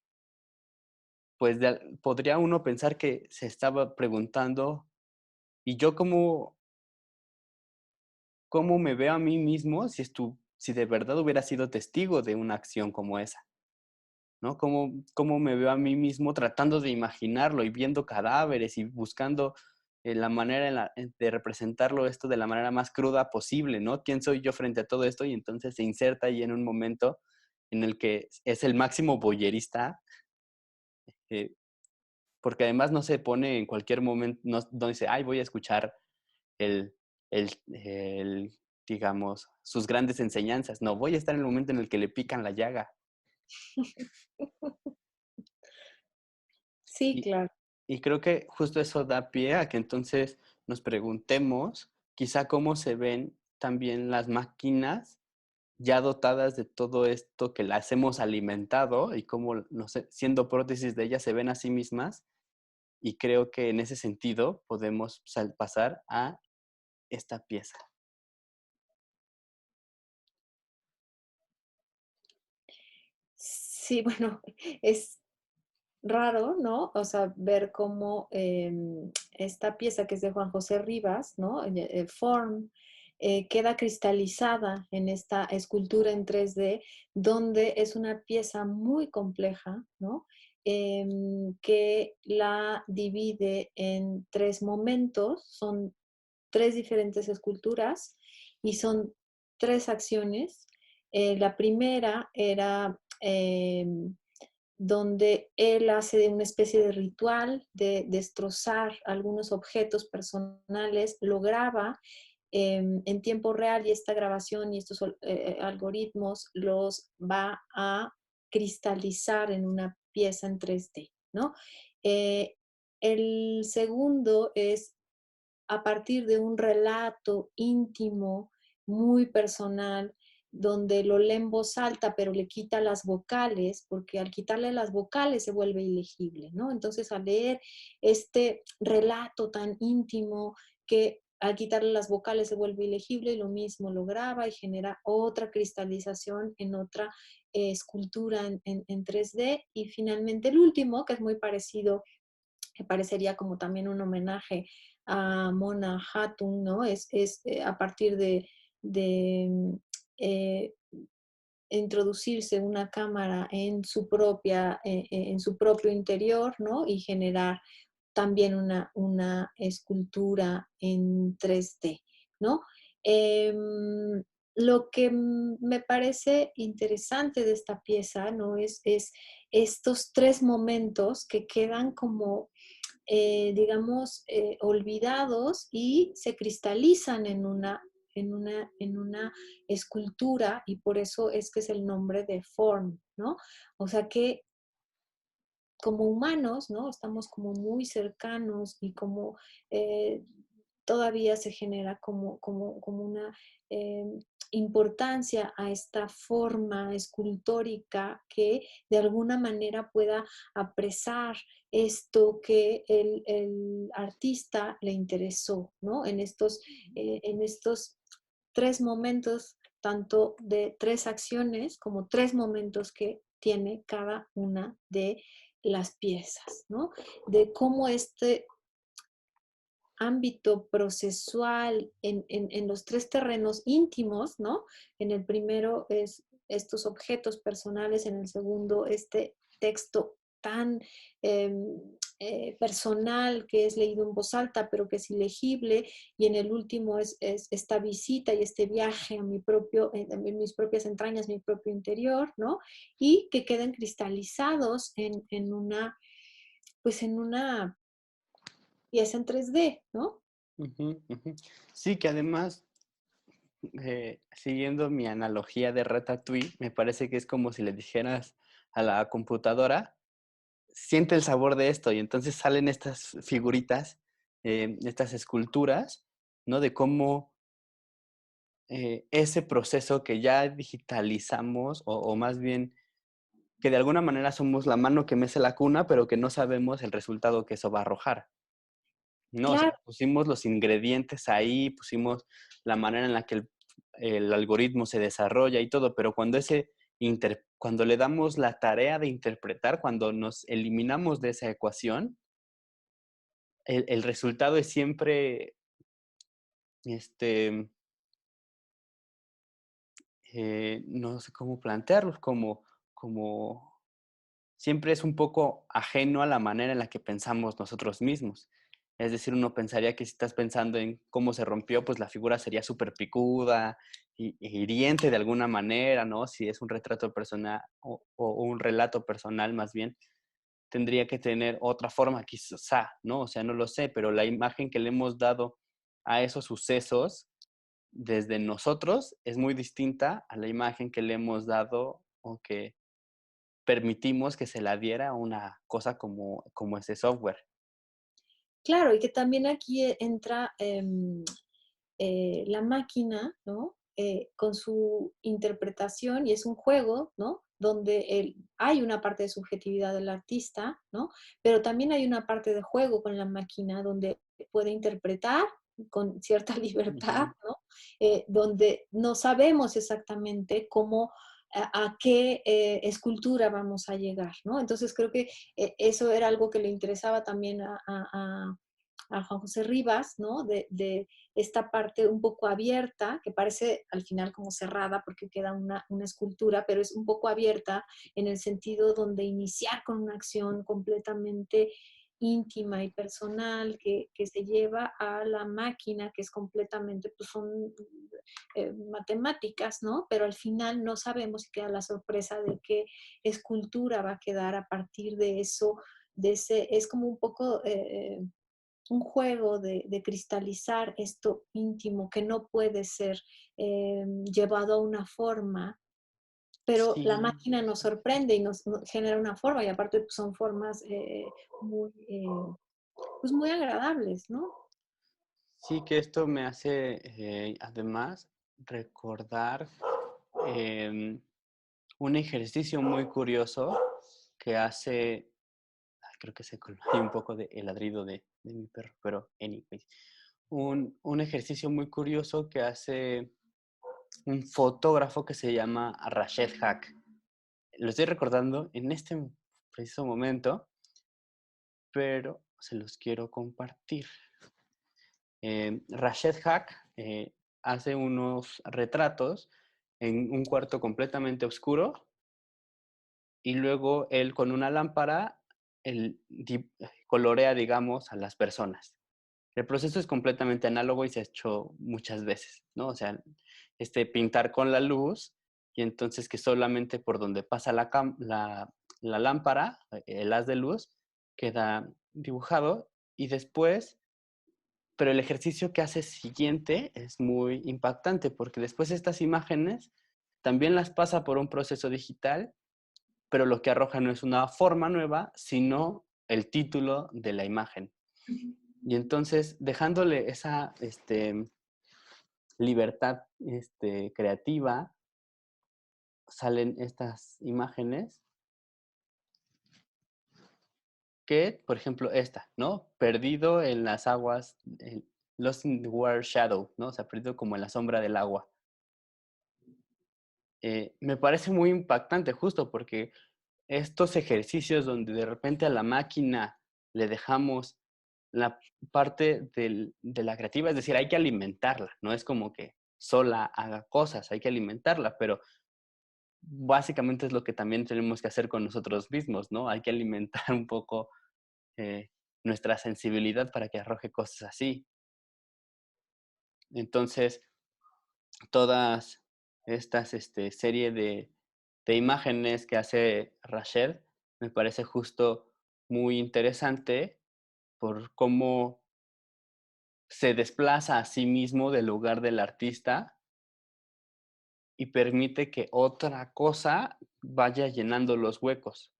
pues, podría uno pensar que se estaba preguntando, ¿y yo cómo me veo a mí mismo si de verdad hubiera sido testigo de una acción como esa? ¿No? ¿Cómo me veo a mí mismo tratando de imaginarlo y viendo cadáveres y buscando la manera de representarlo esto de la manera más cruda posible, ¿no? ¿Quién soy yo frente a todo esto? Y entonces se inserta ahí en un momento en el que es el máximo voyerista, eh, porque además no se pone en cualquier momento, no dice, ay, voy a escuchar el, el, digamos, sus grandes enseñanzas. No, voy a estar en el momento en el que le pican la llaga. Sí, Y, claro. y creo que justo eso da pie a que entonces nos preguntemos quizá cómo se ven también las máquinas ya dotadas de todo esto que las hemos alimentado y cómo, no sé, siendo prótesis de ellas se ven a sí mismas. Y creo que en ese sentido podemos pasar a esta pieza. Sí, bueno, es raro, ¿no? O sea, ver cómo esta pieza que es de Juan José Rivas, ¿no? Form, queda cristalizada en esta escultura en 3D, donde es una pieza muy compleja, ¿no? Que la divide en tres momentos, son tres diferentes esculturas y son tres acciones. La primera era donde él hace de una especie de ritual de destrozar algunos objetos personales, lo graba en tiempo real y esta grabación y estos algoritmos los va a cristalizar en una pieza en 3D, ¿no? Eh, el segundo es a partir de un relato íntimo, muy personal, donde lo lee en voz alta, pero le quita las vocales, porque al quitarle las vocales se vuelve ilegible, ¿no? Entonces, al leer este relato tan íntimo que al quitarle las vocales se vuelve ilegible, lo mismo lo graba y genera otra cristalización en otra escultura en 3D. Y finalmente el último, que es muy parecido, que parecería como también un homenaje a Mona Hatun, ¿no? Es a partir de eh, introducirse una cámara en su propio interior, ¿no? Y generar también una escultura en 3D, ¿no? Lo que me parece interesante de esta pieza, ¿no? Es estos tres momentos que quedan como digamos, olvidados y se cristalizan en una escultura y por eso es que es el nombre de form, ¿no? O sea que como humanos, ¿no? Estamos como muy cercanos y como eh, todavía se genera como una eh, importancia a esta forma escultórica que de alguna manera pueda apresar esto que el artista le interesó, ¿no? En estos tres momentos, tanto de tres acciones como tres momentos que tiene cada una de las piezas, ¿no? De cómo este ámbito procesual en los tres terrenos íntimos, ¿no? En el primero es estos objetos personales, en el segundo este texto tan eh, personal que es leído en voz alta, pero que es ilegible, y en el último es esta visita y este viaje a en mis propias entrañas, mi propio interior, ¿no? Y que queden cristalizados pues en una pieza en 3D, ¿no? Ujú, ujú. Sí, que además siguiendo mi analogía de Ratatouille, me parece que es como si le dijeras a la computadora, siente el sabor de esto, y entonces salen estas figuritas, estas esculturas, ¿no? De cómo ese proceso que ya digitalizamos, o más bien que de alguna manera somos la mano que mece la cuna, pero que no sabemos el resultado que eso va a arrojar. No, o sea, Claro, pusimos los ingredientes ahí, pusimos la manera en la que el algoritmo se desarrolla y todo, pero cuando le damos la tarea de interpretar, cuando nos eliminamos de esa ecuación, el resultado es siempre, este, no sé cómo plantearlo, como siempre es un poco ajeno a la manera en la que pensamos nosotros mismos. Es decir, uno pensaría que si estás pensando en cómo se rompió, pues la figura sería súper picuda y hiriente de alguna manera, ¿no? Si es un retrato personal o un relato personal más bien, tendría que tener otra forma, quizá, ¿no? O sea, no lo sé, pero la imagen que le hemos dado a esos sucesos desde nosotros es muy distinta a la imagen que le hemos dado o que permitimos que se la diera a una cosa como ese software. claro, y que también aquí entra la máquina, ¿no? Con su interpretación y es un juego, ¿no? Donde hay una parte de subjetividad del artista, ¿no? Pero también hay una parte de juego con la máquina donde puede interpretar con cierta libertad, Ujú. ¿no? Donde no sabemos exactamente cómo, a qué escultura vamos a llegar, ¿no? Entonces creo que eso era algo que le interesaba también a Juan José Rivas, ¿no? De esta parte un poco abierta, que parece al final como cerrada porque queda una escultura, pero es un poco abierta en el sentido donde iniciar con una acción completamente íntima y personal que se lleva a la máquina, que es completamente, pues son matemáticas, ¿no? Pero al final no sabemos y queda la sorpresa de qué escultura va a quedar a partir de eso, de ese, es como un poco un juego de cristalizar esto íntimo que no puede ser llevado a una forma, pero la Sí, máquina nos sorprende y nos genera una forma y aparte pues, son formas muy, pues muy agradables, ¿no? sí que esto me hace, además, recordar em, un ejercicio muy curioso que hace, creo que se coló ahí un poco de el ladrido de mi perro, pero anyways, un ejercicio muy curioso que hace un fotógrafo que se llama Rashid Hack. Lo estoy recordando en este preciso momento, pero se los quiero compartir. Rashid Hack hace unos retratos en un cuarto completamente oscuro y luego él con una lámpara colorea, digamos, a las personas. El proceso es completamente análogo y se ha hecho muchas veces, ¿no? O sea, pintar con la luz y entonces que solamente por donde pasa la lámpara, el haz de luz, queda dibujado y después, pero el ejercicio que hace siguiente es muy impactante porque después estas imágenes también las pasa por un proceso digital, pero lo que arroja no es una forma nueva, sino el título de la imagen. Y entonces, dejándole esa libertad creativa, salen estas imágenes que, por ejemplo, esta, ¿no? Perdido en las aguas, Lost in the Water Shadow, ¿no? O sea, perdido como en la sombra del agua. Me parece muy impactante justo porque estos ejercicios donde de repente a la máquina le dejamos la parte de la creativa, es decir, hay que alimentarla, no es como que sola haga cosas, hay que alimentarla, pero básicamente es lo que también tenemos que hacer con nosotros mismos, ¿no? Hay que alimentar un poco eh, nuestra sensibilidad para que arroje cosas así. Entonces, todas estas serie de imágenes que hace Rachel me parece justo muy interesante por cómo se desplaza a sí mismo del lugar del artista y permite que otra cosa vaya llenando los huecos,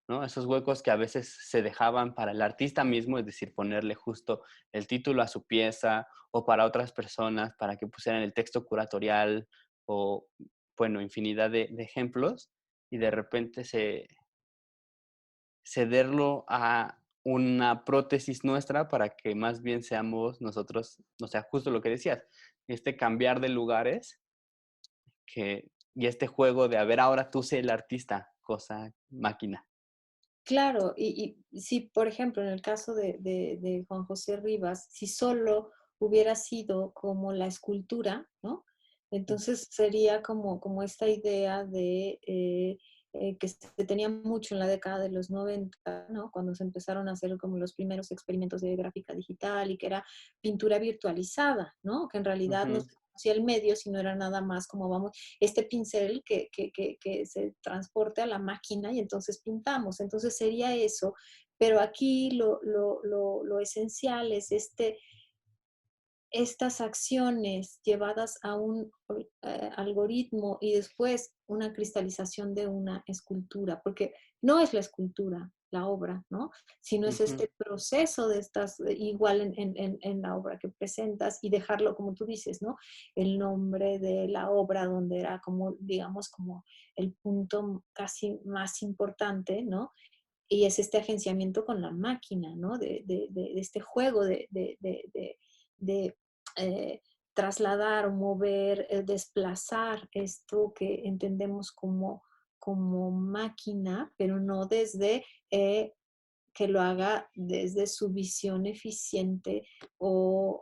¿no? Esos huecos que a veces se dejaban para el artista mismo, es decir, ponerle justo el título a su pieza, o para otras personas, para que pusieran el texto curatorial, o, bueno, infinidad de ejemplos, y de repente cederlo a una prótesis nuestra para que más bien seamos nosotros, o sea, justo lo que decías, este cambiar de lugares y este juego de, a ver, ahora tú sé el artista, cosa, máquina. Claro, y si, por ejemplo, en el caso de Juan José Rivas, si solo hubiera sido como la escultura, ¿no? Entonces sería como esta idea que se tenía mucho en la década de los 90, ¿no? Cuando se empezaron a hacer como los primeros experimentos de gráfica digital y que era pintura virtualizada, ¿no? Que en realidad no Ujú, se conocía el medio, sino era nada más como vamos este pincel que se transporte a la máquina y entonces pintamos. Entonces sería eso, pero aquí lo esencial es estas acciones llevadas a un algoritmo y después una cristalización de una escultura, porque no es la escultura, la obra, ¿no? Sino es ujú, este proceso de estas, igual en la obra que presentas y dejarlo, como tú dices, ¿no? El nombre de la obra donde era como, digamos, como el punto casi más importante, ¿no? Y es este agenciamiento con la máquina, ¿no? De este juego de, eh, trasladar o mover, desplazar esto que entendemos como máquina, pero no desde que lo haga desde su visión eficiente o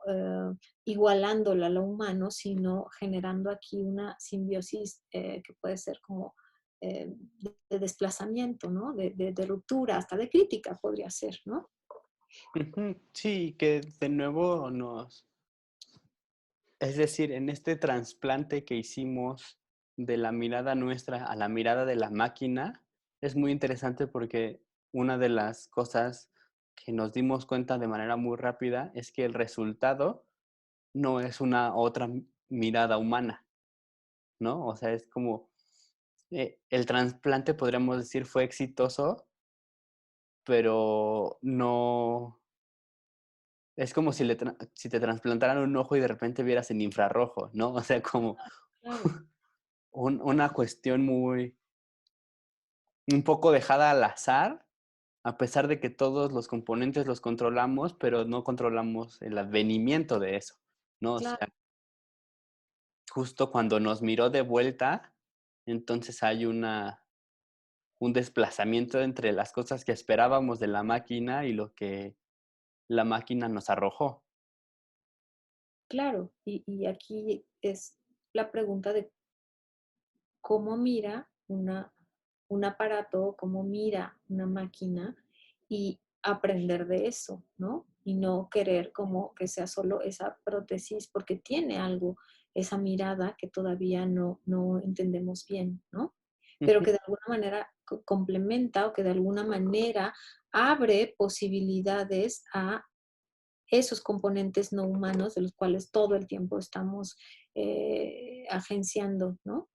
igualándola a lo humano, sino generando aquí una simbiosis que puede ser como de desplazamiento, ¿no? De ruptura, hasta de crítica podría ser, ¿no? ujú. Sí, que de nuevo es decir, en este trasplante que hicimos de la mirada nuestra a la mirada de la máquina, es muy interesante porque una de las cosas que nos dimos cuenta de manera muy rápida es que el resultado no es una otra mirada humana, ¿no? O sea, es como el trasplante, podríamos decir, fue exitoso, pero no, es como si te trasplantaran un ojo y de repente vieras en infrarrojo, ¿no? O sea, como Claro, una cuestión un poco dejada al azar, a pesar de que todos los componentes los controlamos, pero no controlamos el advenimiento de eso, ¿no? O claro. sea, justo cuando nos miró de vuelta, entonces hay un desplazamiento entre las cosas que esperábamos de la máquina y lo que la máquina nos arrojó. Claro, y aquí es la pregunta de cómo mira un aparato, cómo mira una máquina y aprender de eso, ¿no? Y no querer como que sea solo esa prótesis porque tiene algo, esa mirada que todavía no entendemos bien, ¿no? Pero Ujú, que de alguna manera complementa o que de alguna manera abre posibilidades a esos componentes no humanos de los cuales todo el tiempo estamos agenciando, ¿no?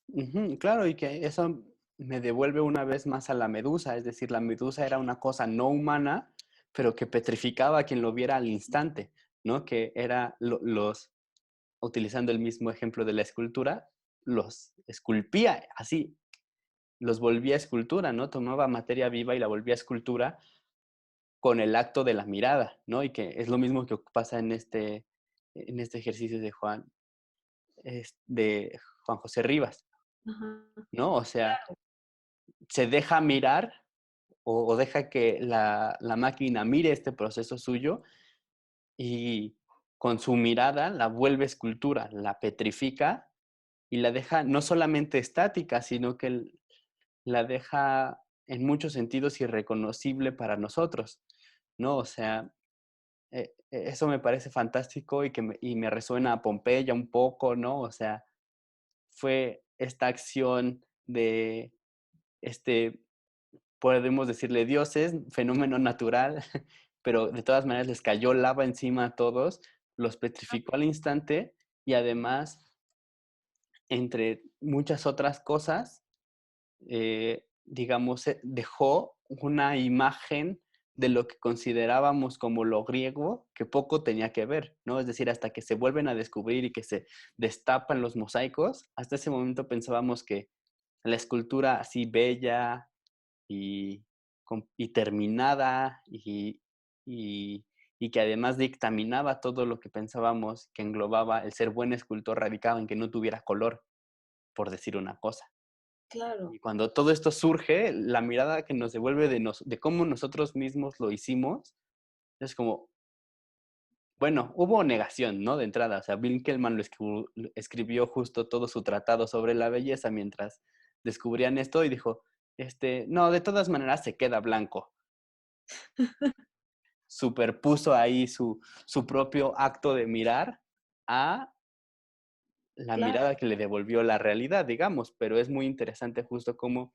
ujú, claro, y que eso me devuelve una vez más a la medusa, es decir, la medusa era una cosa no humana, pero que petrificaba a quien lo viera al instante, ¿no? Que era utilizando el mismo ejemplo de la escultura, los esculpía así, los volvía escultura, ¿no? Tomaba materia viva y la volvía escultura con el acto de la mirada, ¿no? Y que es lo mismo que pasa en este ejercicio de Juan José Rivas, Ajá. ¿no? O sea, se deja mirar o deja que la máquina mire este proceso suyo y con su mirada la vuelve escultura, la petrifica y la deja no solamente estática, sino que la deja en muchos sentidos irreconocible para nosotros, ¿no? O sea, eso me parece fantástico y me resuena a Pompeya un poco, ¿no? O sea, fue esta acción de este, podemos decirle dioses, fenómeno natural, pero de todas maneras les cayó lava encima a todos, los petrificó al instante y además entre muchas otras cosas, digamos, dejó una imagen de lo que considerábamos como lo griego, que poco tenía que ver, ¿no? Es decir, hasta que se vuelven a descubrir y que se destapan los mosaicos, hasta ese momento pensábamos que la escultura así bella y, y terminada y, y que además dictaminaba todo lo que pensábamos que englobaba el ser buen escultor radicado en que no tuviera color, por decir una cosa. Claro, Y cuando todo esto surge, la mirada que nos devuelve de cómo nosotros mismos lo hicimos, es como, bueno, hubo negación, ¿no? De entrada, o sea, Winkelmann lo escribió justo todo su tratado sobre la belleza mientras descubrían esto y dijo, no, de todas maneras se queda blanco. Superpuso ahí su propio acto de mirar a la claro, mirada que le devolvió la realidad, digamos, pero es muy interesante justo cómo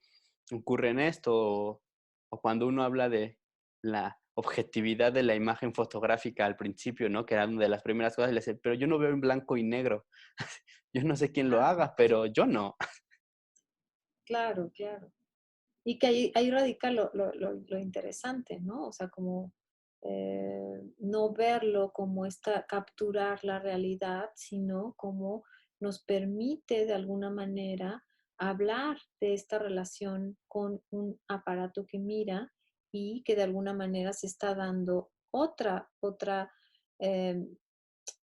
ocurre en esto, o cuando uno habla de la objetividad de la imagen fotográfica al principio, ¿no? Que era una de las primeras cosas, le decía, pero yo no veo en blanco y negro. Yo no sé quién lo claro, haga, pero yo no. claro, claro. Y que ahí radica lo interesante, ¿no? O sea, como no verlo como esta, capturar la realidad, sino como nos permite de alguna manera hablar de esta relación con un aparato que mira y que de alguna manera se está dando eh,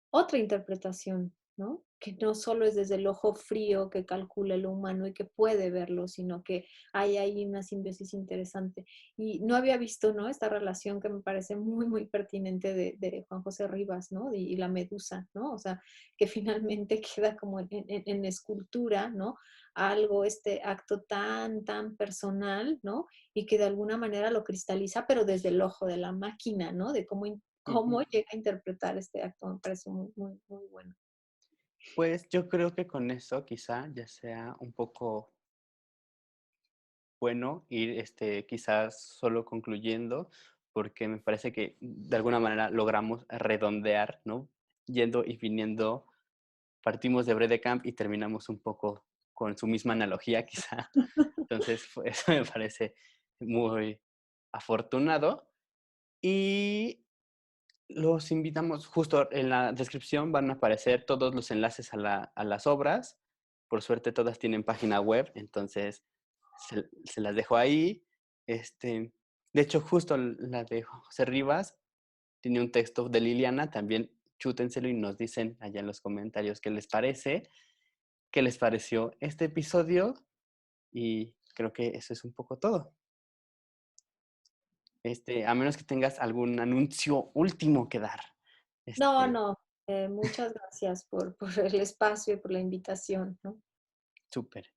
otra interpretación, ¿no? Que no solo es desde el ojo frío que calcula lo humano y que puede verlo, sino que hay ahí una simbiosis interesante. Y no había visto, ¿no? Esta relación que me parece muy, muy pertinente de Juan José Rivas, ¿no? Y la medusa, ¿no? O sea, que finalmente queda como en escultura, ¿no? Algo, este acto tan, tan personal, ¿no? Y que de alguna manera lo cristaliza, pero desde el ojo de la máquina, ¿no? De cómo Ujú. llega a interpretar este acto, me parece muy, muy, muy bueno. Pues yo creo que con eso quizá ya sea un poco bueno ir quizás solo concluyendo, porque me parece que de alguna manera logramos redondear, ¿no? Yendo y viniendo, partimos de Camp y terminamos un poco con su misma analogía, quizá. Entonces, eso me parece muy afortunado. Y los invitamos, justo en la descripción van a aparecer todos los enlaces a las obras. Por suerte todas tienen página web, entonces se las dejo ahí. De hecho, justo la de José Rivas tiene un texto de Liliana, también chútenselo y nos dicen allá en los comentarios qué les pareció este episodio y creo que eso es un poco todo. A menos que tengas algún anuncio último que dar. No, Este, no, muchas gracias por el espacio y por la invitación, ¿no? Súper.